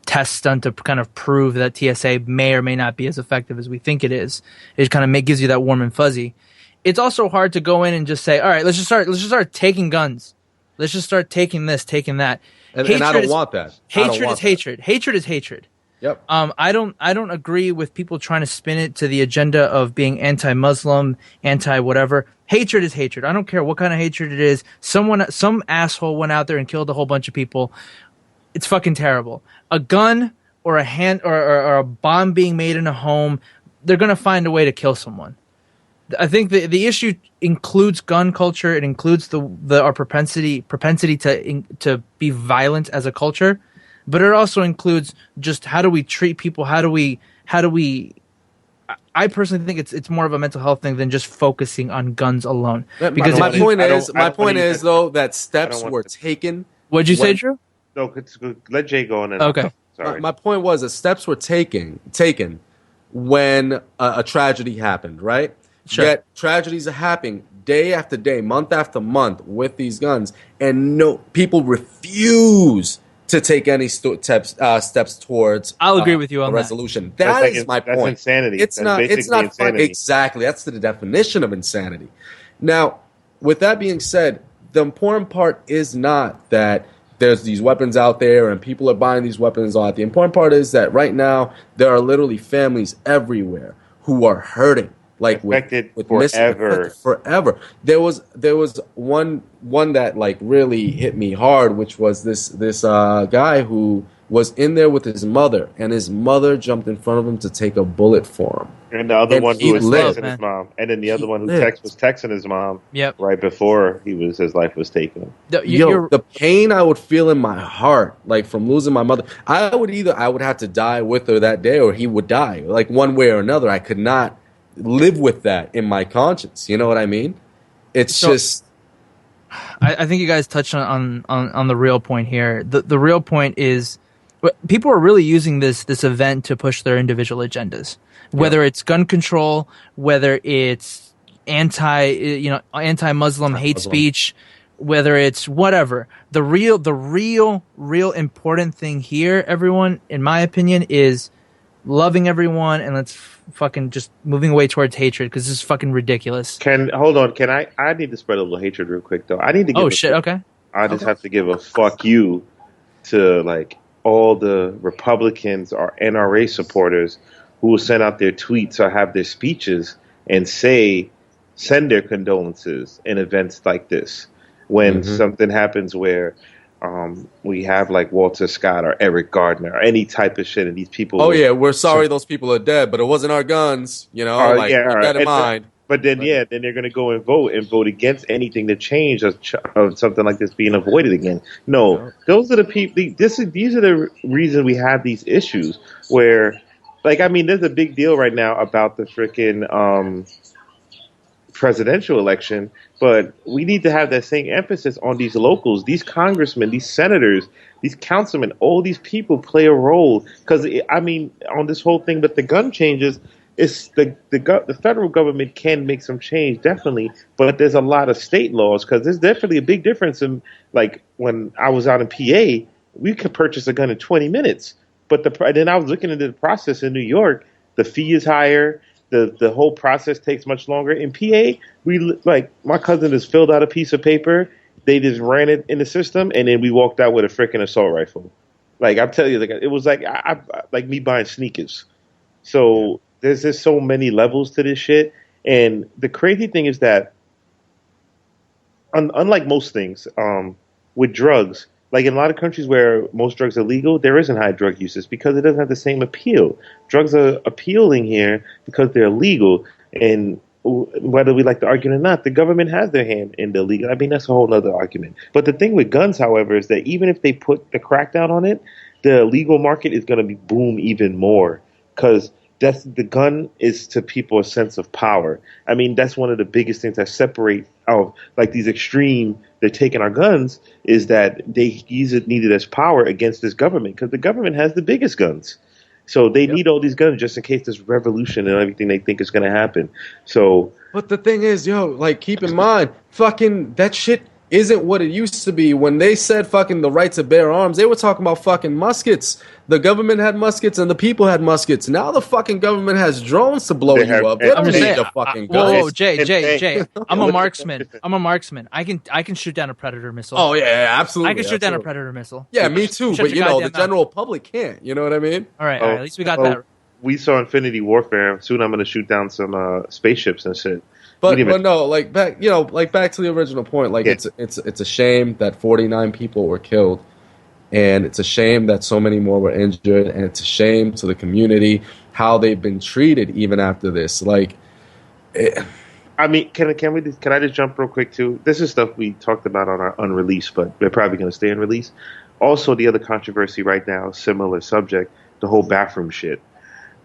Speaker 2: tests done to kind of prove that TSA may or may not be as effective as we think it is. It kind of gives you that warm and fuzzy. It's also hard to go in and just say, all right, let's just start taking guns. Let's just start taking this, taking that.
Speaker 3: And I don't want that.
Speaker 2: Hatred is hatred. Hatred is hatred.
Speaker 3: Yep.
Speaker 2: I don't agree with people trying to spin it to the agenda of being anti-Muslim, anti-whatever. Hatred is hatred. I don't care what kind of hatred it is. Some asshole went out there and killed a whole bunch of people. It's fucking terrible. A gun or a or a bomb being made in a home, they're gonna find a way to kill someone. I think the issue includes gun culture. It includes our propensity to be violent as a culture. But it also includes just how do we treat people? How do we? I personally think it's more of a mental health thing than just focusing on guns alone. Because
Speaker 3: my point is though that steps were taken.
Speaker 2: What'd you say, Drew?
Speaker 4: No, let Jay go on.
Speaker 2: Okay.
Speaker 4: Sorry.
Speaker 3: My point was that steps were taken when a tragedy happened, right?
Speaker 2: Sure.
Speaker 3: Yet tragedies are happening day after day, month after month with these guns, and no people refuse to take any steps towards.
Speaker 2: I'll agree with you on
Speaker 3: a
Speaker 2: that.
Speaker 3: resolution. That's my point.
Speaker 4: That's insanity.
Speaker 3: It's not
Speaker 4: insanity.
Speaker 3: fun. Exactly. That's the definition of insanity. Now, with that being said, the important part is not that there's these weapons out there and people are buying these weapons a lot. The important part is that right now there are literally families everywhere who are hurting. Like
Speaker 4: affected
Speaker 3: with
Speaker 4: forever.
Speaker 3: There was one that like really hit me hard, which was this guy who was in there with his mother, and his mother jumped in front of him to take a bullet for him.
Speaker 4: And the other one who was texting
Speaker 2: man.
Speaker 4: his mom, and then the other one who was texting his mom.
Speaker 2: Yep.
Speaker 4: Right before his life was taken.
Speaker 3: The pain I would feel in my heart, like from losing my mother, I would have to die with her that day, or he would die, like one way or another. I could not live with that in my conscience. You know what I mean? It's just.
Speaker 2: I think you guys touched on the real point here. The real point is people are really using this event to push their individual agendas, whether it's gun control, whether it's anti-Muslim hate speech, whether it's whatever. The real important thing here, everyone, in my opinion, is loving everyone, and let's fucking just moving away towards hatred, because this is fucking ridiculous.
Speaker 4: Hold on? Can I need to spread a little hatred real quick though. I need to.
Speaker 2: Okay.
Speaker 4: I just have to give a fuck you to like all the Republicans or NRA supporters who will send out their tweets or have their speeches and send their condolences in events like this when something happens where. We have like Walter Scott or Eric Gardner or any type of shit, and these people.
Speaker 3: Oh yeah, we're sorry those people are dead, but it wasn't our guns. You know, keep that in mind.
Speaker 4: But then then they're going to go and vote against anything to change of something like this being avoided again. No, those are the people. These are the reason we have these issues where, like, I mean, there's a big deal right now about the freaking presidential election, but we need to have that same emphasis on these locals, these congressmen, these senators, these councilmen. All these people play a role because, I mean, on this whole thing with the gun changes, it's the federal government can make some change, definitely, but there's a lot of state laws because there's definitely a big difference in, like, when I was out in PA, we could purchase a gun in 20 minutes. But then I was looking into the process in New York. The fee is higher. The whole process takes much longer. In PA, my cousin just filled out a piece of paper. They just ran it in the system, and then we walked out with a freaking assault rifle. Like, I'm telling you, like, it was like like me buying sneakers. So there's just so many levels to this shit. And the crazy thing is that, unlike most things, with drugs, like in a lot of countries where most drugs are legal, there isn't high drug uses because it doesn't have the same appeal. Drugs are appealing here because they're legal, and whether we like to argue it or not, the government has their hand in the legal. I mean, that's a whole other argument. But the thing with guns, however, is that even if they put the crackdown on it, the legal market is going to be boom even more because the gun is to people a sense of power. I mean, that's one of the biggest things that separate like these extreme. They're taking our guns is that they use it needed as power against this government because the government has the biggest guns. So they need all these guns just in case this revolution and everything they think is going to happen. So,
Speaker 3: but the thing is, like, keep in mind, fucking that shit isn't what it used to be. When they said fucking the right to bear arms, they were talking about fucking muskets. The government had muskets and the people had muskets. Now the fucking government has drones to blow you up. They don't need the fucking guns.
Speaker 2: Whoa, Jay. I'm a marksman. I can shoot down a Predator missile.
Speaker 3: Oh yeah, absolutely.
Speaker 2: I can shoot down a Predator missile.
Speaker 3: Yeah, me too. But the general public can't. You know what I mean?
Speaker 2: All right. At least we got that.
Speaker 4: We saw Infinity Warfare. Soon I'm going to shoot down some spaceships and shit.
Speaker 3: But no, like back to the original point. Like it's a shame that 49 people were killed, and it's a shame that so many more were injured, and it's a shame to the community how they've been treated even after this. Like,
Speaker 4: I mean, can I just jump real quick too? This is stuff we talked about on our unreleased, but they're probably going to stay unreleased. Also, the other controversy right now, similar subject, the whole bathroom shit.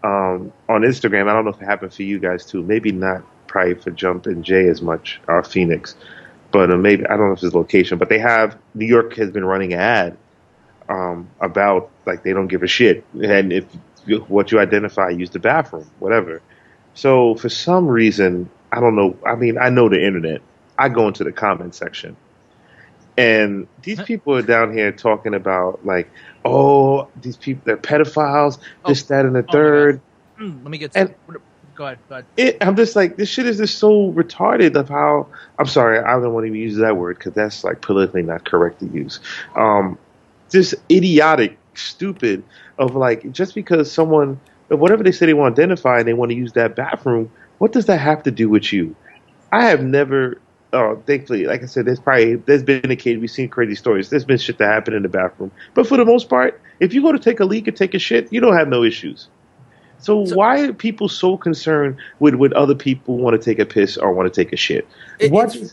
Speaker 4: On Instagram, I don't know if it happened for you guys too. Maybe not. Probably for Jump and Jay as much, or Phoenix, but maybe I don't know if it's location. But New York has been running an ad about like they don't give a shit, and if what you identify, use the bathroom, whatever. So for some reason, I don't know. I mean, I know the internet. I go into the comment section, and these people are down here talking about like, oh, these people they're pedophiles, this, that, and the third.
Speaker 2: Let me get. Go ahead.
Speaker 4: I'm just like, this shit is just so retarded of how, I'm sorry, I don't want to even use that word because that's like politically not correct to use. Just idiotic, stupid of like, just because someone, whatever they say they want to identify and they want to use that bathroom, what does that have to do with you? I have never, thankfully, like I said, there's been a case, we've seen crazy stories. There's been shit that happened in the bathroom. But for the most part, if you go to take a leak or take a shit, you don't have no issues. So why are people so concerned with other people want to take a piss or want to take a shit?
Speaker 2: Go ahead.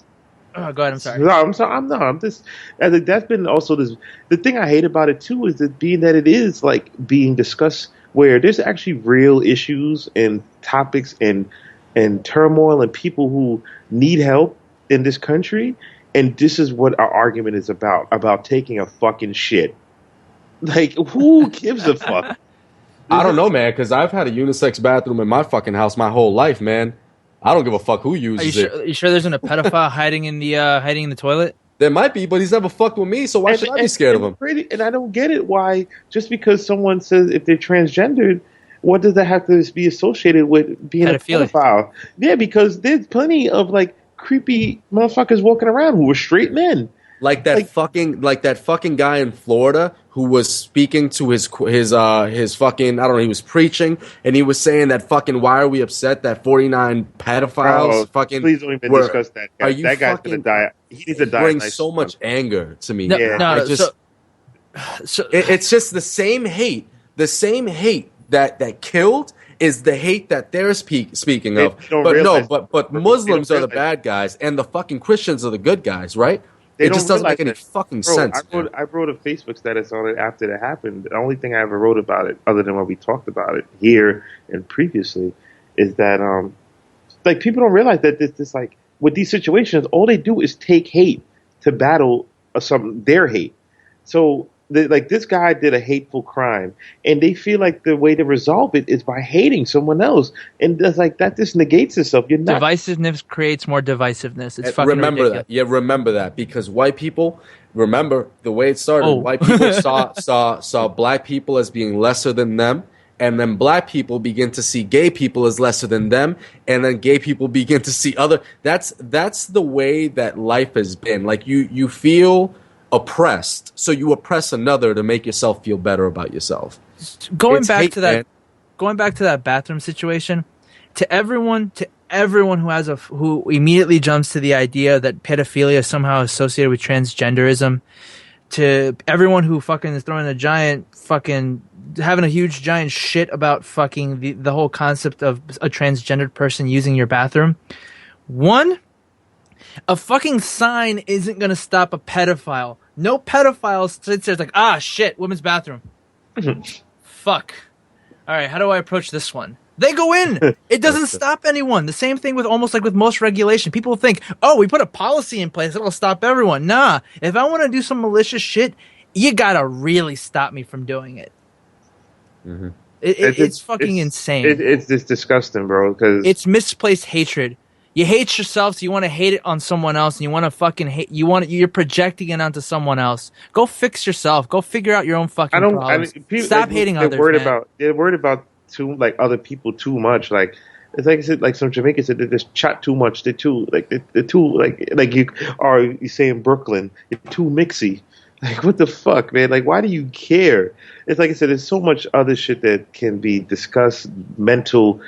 Speaker 2: I'm sorry.
Speaker 4: No, I'm sorry. I'm just. I think that's been also this. The thing I hate about it too is that being that it is like being discussed where there's actually real issues and topics and turmoil and people who need help in this country, and this is what our argument is about taking a fucking shit. Like, who gives a fuck?
Speaker 3: I don't know, man, because I've had a unisex bathroom in my fucking house my whole life, man. I don't give a fuck who uses it.
Speaker 2: Are you sure there isn't a pedophile hiding in the toilet?
Speaker 3: There might be, but he's never fucked with me, so why should I be scared of him?
Speaker 4: And I don't get it. Why, just because someone says if they're transgendered, what does that have to be associated with being a pedophile? Yeah, because there's plenty of like creepy motherfuckers walking around who are straight men.
Speaker 3: Like that fucking guy in Florida who was speaking to his fucking, I don't know, he was preaching and he was saying that fucking, why are we upset that 49 pedophiles fucking
Speaker 4: please don't even discuss that guy. That guy's gonna die. He needs to die.
Speaker 3: Brings so much anger to me.
Speaker 2: So
Speaker 3: it's just the same hate that killed is the hate that they're speaking of. But Muslims are the bad guys and the fucking Christians are the good guys, right? It just doesn't make any fucking sense.
Speaker 4: I wrote a Facebook status on it after that happened. The only thing I ever wrote about it, other than when we talked about it here and previously, is that like people don't realize that this like with these situations, all they do is take hate to battle their hate. So like this guy did a hateful crime, and they feel like the way to resolve it is by hating someone else, and that's like that just negates itself. You're not
Speaker 2: Divisiveness creates more divisiveness. It's fucking
Speaker 3: remember
Speaker 2: ridiculous.
Speaker 3: that. Yeah, remember that because white people. Remember the way it started.
Speaker 2: Oh.
Speaker 3: White people saw black people as being lesser than them. And then black people begin to see gay people as lesser than them, and then gay people begin to see other. That's the way that life has been. Like you feel oppressed, so you oppress another to make yourself feel better about yourself.
Speaker 2: Going back to that bathroom situation, to everyone who immediately jumps to the idea that pedophilia is somehow associated with transgenderism, to everyone who fucking is throwing a giant fucking having a huge giant shit about fucking the whole concept of a transgendered person using your bathroom. One, a fucking sign isn't going to stop a pedophile. No pedophile sits there like, ah, shit, women's bathroom. Fuck. All right, how do I approach this one? They go in. It doesn't stop anyone. The same thing with almost like with most regulation. People think, oh, we put a policy in place, it'll stop everyone. Nah, if I want to do some malicious shit, you got to really stop me from doing it. Mm-hmm. It's fucking insane.
Speaker 4: It's just disgusting, bro. Because
Speaker 2: it's misplaced hatred. You hate yourself, so you want to hate it on someone else, and you want to fucking hate. You're projecting it onto someone else. Go fix yourself. Go figure out your own fucking problems. Stop hating others.
Speaker 4: They're worried about too like other people too much. Like it's like I said, like some Jamaicans said, they just chat too much. They're too you say in Brooklyn, you're too mixy. Like, what the fuck, man? Like, why do you care? It's like I said, there's so much other shit that can be discussed. Mental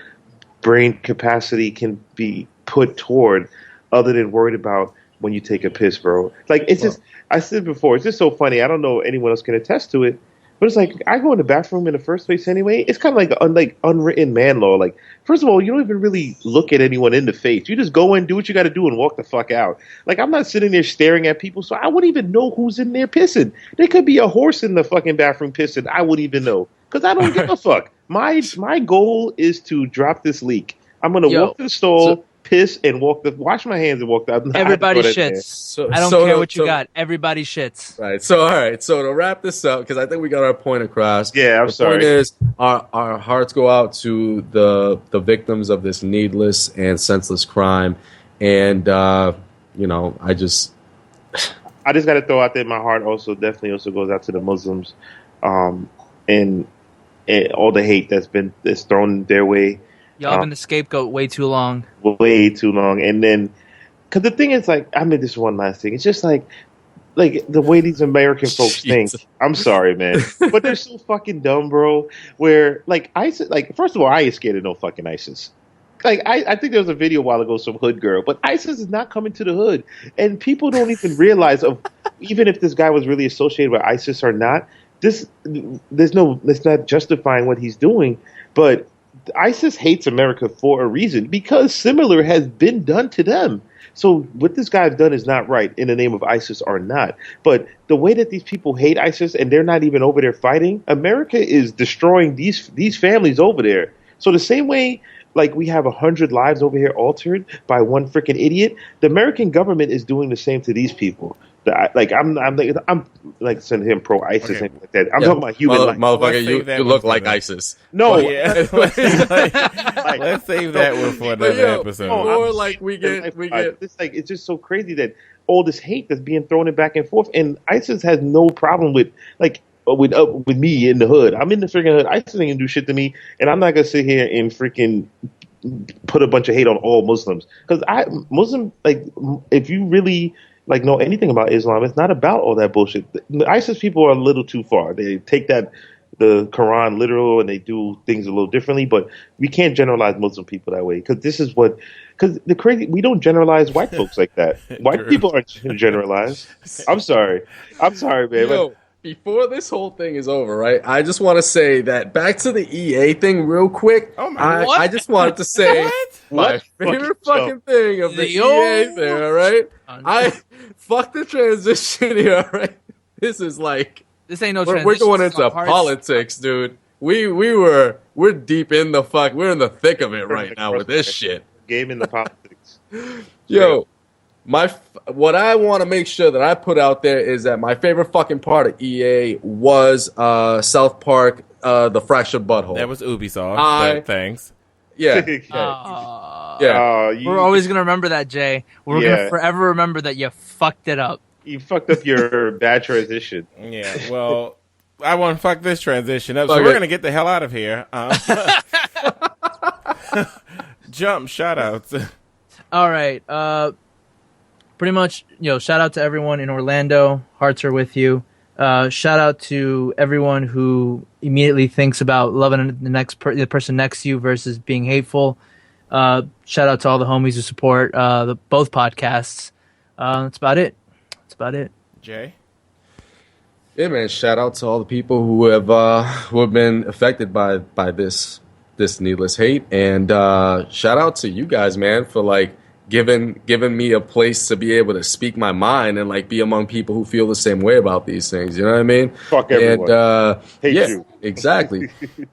Speaker 4: brain capacity can be put toward other than worried about when you take a piss, bro. Like, it's just, I said before, it's just so funny. I don't know if anyone else can attest to it, but it's like, I go in the bathroom in the first place anyway. It's kind of like unwritten man law. Like, first of all, you don't even really look at anyone in the face. You just go in, do what you got to do, and walk the fuck out. Like, I'm not sitting there staring at people, so I wouldn't even know who's in there pissing. There could be a horse in the fucking bathroom pissing. I wouldn't even know because I don't give a fuck. My goal is to drop this leak. I'm going to walk to the stall, piss, and wash my hands and walk out.
Speaker 2: Everybody shits. I don't care what you got. Everybody shits.
Speaker 3: Right. So, all right. So to wrap this up, because I think we got our point across.
Speaker 4: Yeah, I'm sorry.
Speaker 3: The point is, our hearts go out to the victims of this needless and senseless crime, and I just
Speaker 4: got to throw out there. My heart definitely goes out to the Muslims, and all the hate that's thrown their way.
Speaker 2: Y'all have been the scapegoat way too long.
Speaker 4: Way too long. And then, because the thing is, like, I mean, this one last thing. It's just like the way these American folks think. I'm sorry, man. But they're so fucking dumb, bro. Where, like, ISIS, like, first of all, I ain't scared of no fucking ISIS. Like, I think there was a video a while ago, some hood girl. But ISIS is not coming to the hood. And people don't even realize even if this guy was really associated with ISIS or not, it's not justifying what he's doing. But ISIS hates America for a reason because similar has been done to them. So what this guy's done is not right in the name of ISIS or not. But the way that these people hate ISIS and they're not even over there fighting, America is destroying these families over there. So the same way, like we have 100 lives over here altered by one freaking idiot, the American government is doing the same to these people. I'm like sending him pro ISIS and like that. I'm talking about human life.
Speaker 3: Motherfucker, you look like ISIS.
Speaker 4: No,
Speaker 1: let's save that one for another episode.
Speaker 3: Or like we get.
Speaker 4: It's just so crazy that all this hate that's being thrown in back and forth, and ISIS has no problem with me in the hood. I'm in the freaking hood. ISIS ain't gonna do shit to me, and I'm not gonna sit here and freaking put a bunch of hate on all Muslims because if you really know anything about Islam, it's not about all that bullshit. The ISIS people are a little too far. They take the Quran literal and they do things a little differently, but we can't generalize Muslim people that way because we don't generalize white folks like that. White people aren't generalized. I'm sorry, man.
Speaker 3: Yo, before this whole thing is over, right? I just want to say that back to the EA thing real quick.
Speaker 1: Oh my God.
Speaker 3: I just wanted to say my favorite fucking thing of the EA thing, all right? Fuck the transition here, all right? This is like
Speaker 2: this ain't no transition.
Speaker 3: We're going into politics, dude. We're deep in we're in the thick of it right now with this shit.
Speaker 4: Game in the politics.
Speaker 3: Yo, What I want to make sure that I put out there is that my favorite fucking part of EA was South Park, the fractured butthole.
Speaker 1: That was Ubisoft. But thanks.
Speaker 3: Yeah.
Speaker 2: We're always gonna remember that, Jay. We're gonna forever remember that you fucked it up.
Speaker 4: You fucked up your bad transition.
Speaker 1: Yeah. Well, I want to fuck this transition up, so we're gonna get the hell out of here. Jump, shout outs.
Speaker 2: All right. Pretty much, shout out to everyone in Orlando. Hearts are with you. Shout out to everyone who immediately thinks about loving the person next to you versus being hateful. Shout out to all the homies who support both podcasts. That's about it.
Speaker 1: Jay?
Speaker 3: Yeah, man. Shout out to all the people who have been affected by this needless hate, and shout out to you guys, man, for like giving me a place to be able to speak my mind and like be among people who feel the same way about these things. You know what I mean?
Speaker 4: Fuck everyone.
Speaker 3: And
Speaker 4: hate you.
Speaker 3: Exactly.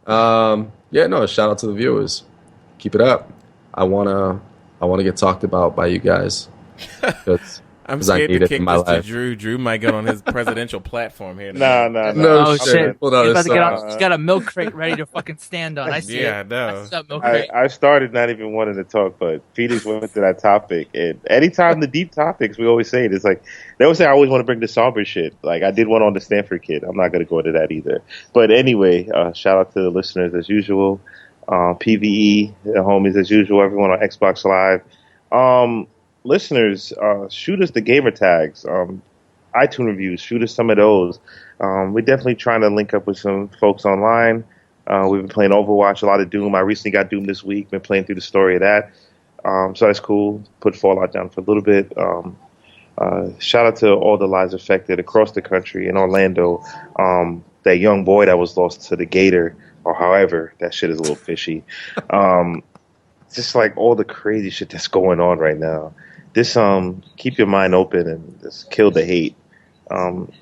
Speaker 3: Shout out to the viewers. Keep it up. I wanna get talked about by you guys.
Speaker 1: I'm scared to kick this to Drew. Drew might get on his presidential platform here.
Speaker 4: No.
Speaker 2: Oh, shit. He's about to get on. He's got a milk crate ready to fucking stand on. I see it.
Speaker 1: Yeah, no.
Speaker 2: What's up, milk crate?
Speaker 4: I started not even wanting to talk, but Phoenix went to that topic. And anytime the deep topics, we always say it. It's like, they always say I always want to bring the somber shit. Like, I did one on the Stanford kid. I'm not going to go into that either. But anyway, shout out to the listeners as usual. PvE, the homies as usual, everyone on Xbox Live. Listeners, shoot us the gamer tags, iTunes reviews, shoot us some of those. We're definitely trying to link up with some folks online. We've been playing Overwatch, a lot of Doom. I recently got Doom this week, been playing through the story of that. So that's cool. Put Fallout down for a little bit. Shout out to all the lives affected across the country in Orlando. That young boy that was lost to the gator, or however, that shit is a little fishy. Just like all the crazy shit that's going on right now. This keep your mind open and just kill the hate.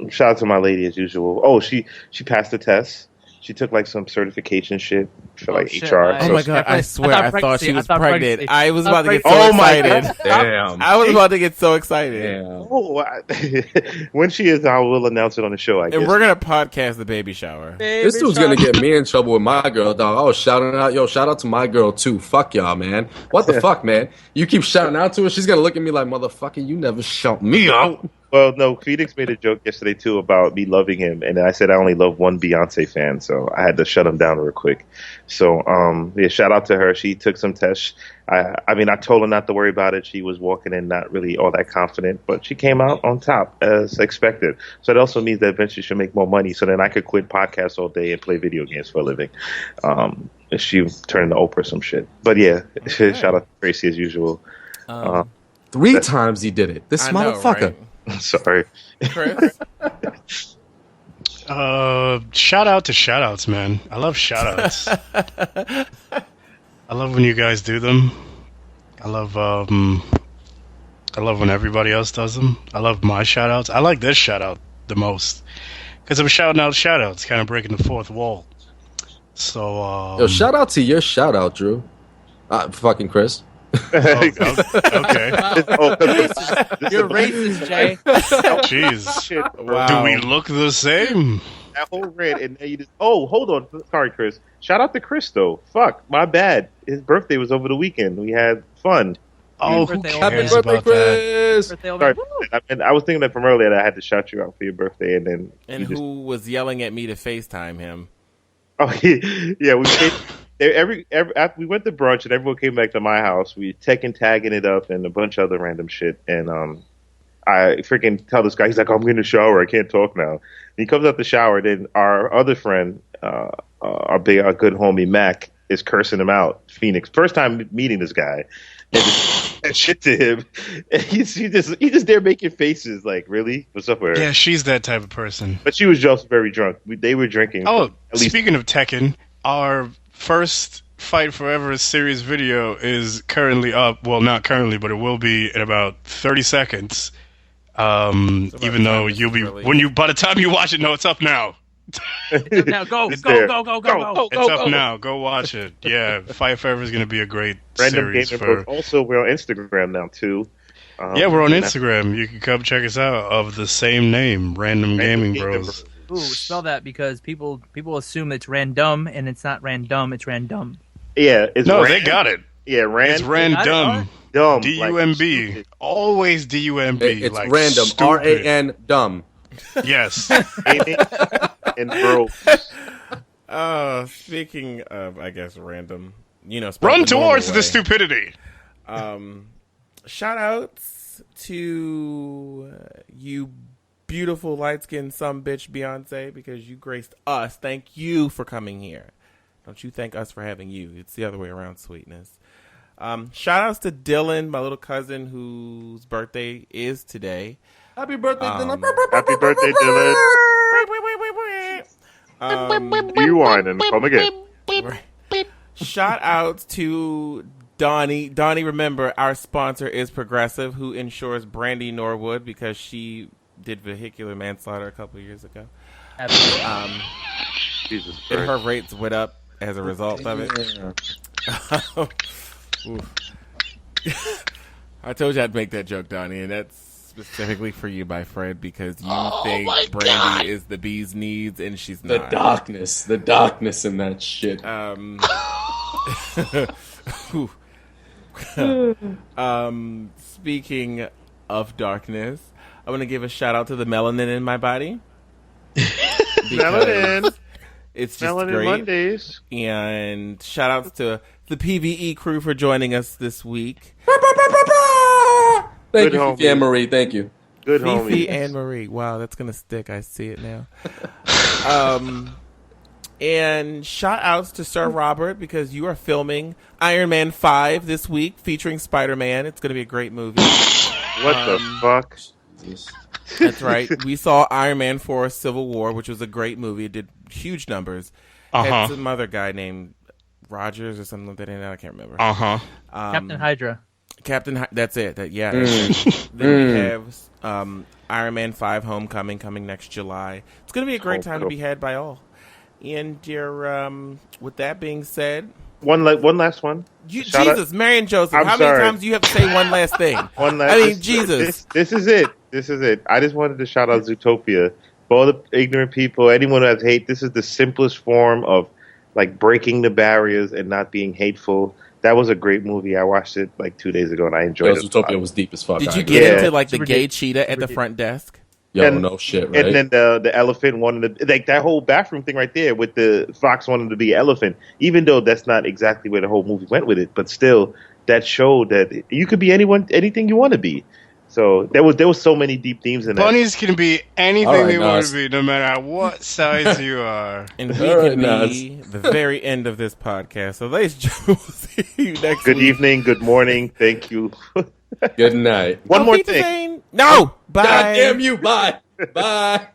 Speaker 4: Shout out to my lady as usual. Oh, she passed the test. She took like some certification shit for like HR.
Speaker 1: Oh my god! I swear, I thought she was pregnant. I was about to get so
Speaker 3: Oh my
Speaker 1: excited.
Speaker 3: Damn.
Speaker 1: I was about to get so excited.
Speaker 3: Damn.
Speaker 4: Oh, when she is, I will announce it on the show. I guess.
Speaker 1: And we're gonna podcast the baby shower.
Speaker 3: This dude's gonna get me in trouble with my girl, dog. I was shouting out, shout out to my girl too. Fuck y'all, man. What the fuck, man? You keep shouting out to her, she's gonna look at me like, motherfucker, you never shout me out.
Speaker 4: Well, no, Phoenix made a joke yesterday too about me loving him, and I said I only love one Beyonce fan, so I had to shut him down real quick. So, shout out to her. She took some tests. I mean, I told her not to worry about it. She was walking in not really all that confident, but she came out on top as expected. So it also means that eventually she'll make more money, so then I could quit podcasts all day and play video games for a living. She turned into Oprah some shit. But yeah, okay. Shout out to Tracy as usual.
Speaker 3: 3 times he did it. This motherfucker.
Speaker 1: Right?
Speaker 4: Sorry.
Speaker 1: Chris?
Speaker 5: Shout out to shout outs, man. I love shout outs. I love when you guys do them. I love when everybody else does them. I love my shout outs. I like this shout out the most because I'm shouting out shout outs, kind of breaking the fourth wall. So
Speaker 3: shout out to your shout out, Drew. Fucking Chris.
Speaker 5: Okay.
Speaker 2: You're racist, Jay.
Speaker 5: Jeez.
Speaker 4: Shit.
Speaker 1: Wow.
Speaker 5: Do we look the same?
Speaker 4: That whole rant, and then you just. Oh, hold on. Sorry, Chris. Shout out to Chris though. Fuck, my bad. His birthday was over the weekend. We had fun.
Speaker 5: Oh, who
Speaker 2: Birthday
Speaker 5: cares
Speaker 3: Happy birthday,
Speaker 5: about that?
Speaker 3: Chris.
Speaker 4: Sorry, I was thinking that from earlier that I had to shout you out for your birthday, and then.
Speaker 1: And who was yelling at me to FaceTime him?
Speaker 4: Oh yeah, we came, every after we went to brunch and everyone came back to my house. We tagging it up and a bunch of other random shit. And I freaking tell this guy, he's like, oh, I'm in the shower, I can't talk now. And he comes out the shower. Then our other friend, our good homie Mac, is cursing him out. Phoenix, first time meeting this guy, and shit to him. And he's just there making faces like, really? What's up with her?
Speaker 5: Yeah, she's that type of person.
Speaker 4: But she was just very drunk. They were drinking.
Speaker 5: Oh,
Speaker 4: at least.
Speaker 5: speaking of Tekken, our first Fight Forever series video is currently up. Well, not currently, but it will be in about 30 seconds. Even though you'll be by the time you watch it, no, it's up now.
Speaker 2: Now go. It's
Speaker 5: up now. Go watch it. Yeah, Fight Forever is going to be a great
Speaker 4: Random
Speaker 5: series.
Speaker 4: Gamer. Also, we're on Instagram now too.
Speaker 5: Yeah, we're on Instagram. You can come check us out of the same name, Random Gaming Bros.
Speaker 2: Ooh, spell that because people assume it's random and it's not random. It's random.
Speaker 4: Yeah, it's
Speaker 5: they got it.
Speaker 4: Yeah,
Speaker 5: It's random.
Speaker 4: Dumb.
Speaker 5: D-U-M-B.
Speaker 4: Like,
Speaker 5: Always D-U-M-B.
Speaker 3: It's
Speaker 5: like
Speaker 3: random.
Speaker 5: stupid.
Speaker 3: R-A-N dumb.
Speaker 5: Yes.
Speaker 4: and bro.
Speaker 1: Speaking of, I guess, random,
Speaker 5: Run
Speaker 1: the
Speaker 5: towards
Speaker 1: normal
Speaker 5: the
Speaker 1: way.
Speaker 5: stupidity.
Speaker 1: Shout outs to you beautiful light-skinned sumbitch Beyonce, because you graced us. Thank you for coming here. Don't you thank us for having you. It's the other way around, sweetness. Shout outs to Dylan, my little cousin, whose birthday is today.
Speaker 3: Happy birthday, Dylan.
Speaker 4: Happy birthday, Dylan. Rewind and come again.
Speaker 1: Shout outs to Donnie. Donnie, remember, our sponsor is Progressive, who insures Brandy Norwood because she did vehicular manslaughter a couple of years ago.
Speaker 4: Jesus Christ.
Speaker 1: And her rates went up as a result of it. I told you I'd make that joke, Donnie, and that's specifically for you, my friend, because you think Brandy is the bee's knees, and she's not.
Speaker 3: The darkness in that shit.
Speaker 1: Speaking of darkness, I'm going to give a shout out to the melanin in my body.
Speaker 4: Melanin.
Speaker 1: It's just
Speaker 4: Melanin
Speaker 1: great.
Speaker 4: Mondays.
Speaker 1: And shout outs to the PvE crew for joining us this week.
Speaker 3: Thank
Speaker 4: Good
Speaker 3: you,
Speaker 4: homie.
Speaker 3: Fifi and Marie. Thank you.
Speaker 4: Good
Speaker 1: Fifi
Speaker 4: homie.
Speaker 1: and Marie. Wow, that's going to stick. I see it now. And shout outs to Sir Robert, because you are filming Iron Man 5 this week featuring Spiderman. It's going to be a great movie.
Speaker 4: What the fuck?
Speaker 1: That's right. We saw Iron Man 4 Civil War, which was a great movie. It did huge numbers. Had some other guy named Rogers or something like that in it. I can't remember.
Speaker 2: Captain Hydra.
Speaker 1: That's it. Then we have Iron Man 5 Homecoming coming next July. It's going to be a great time to be had by all. And with that being said,
Speaker 4: One last one. Shout
Speaker 1: Jesus, Mary and Joseph,
Speaker 4: I'm
Speaker 1: how
Speaker 4: sorry.
Speaker 1: many times do you have to say one last thing? Jesus.
Speaker 4: This is it. I just wanted to shout out Zootopia. For all the ignorant people, anyone who has hate, this is the simplest form of like breaking the barriers and not being hateful. That was a great movie. I watched it like 2 days ago and I enjoyed it.
Speaker 3: Zootopia was deep as fuck.
Speaker 1: Did you get into like the gay cheetah at the front desk?
Speaker 3: No shit, right?
Speaker 4: And then the elephant wanted to, like that whole bathroom thing right there with the fox wanting to be an elephant, even though that's not exactly where the whole movie went with it, but still that showed that you could be anything you want to be. So there was so many deep themes in that.
Speaker 5: Bunnies can be anything
Speaker 3: All right,
Speaker 5: they want
Speaker 3: Nas.
Speaker 5: to be, no matter what size you are.
Speaker 1: And we can be the very end of this podcast. So ladies and gentlemen, we'll see you next
Speaker 4: Good
Speaker 1: week.
Speaker 4: evening, good morning, thank you.
Speaker 3: Good night.
Speaker 4: One more
Speaker 1: Pizza
Speaker 4: thing.
Speaker 1: Zane. No! Bye!
Speaker 3: God damn you. Bye. Bye.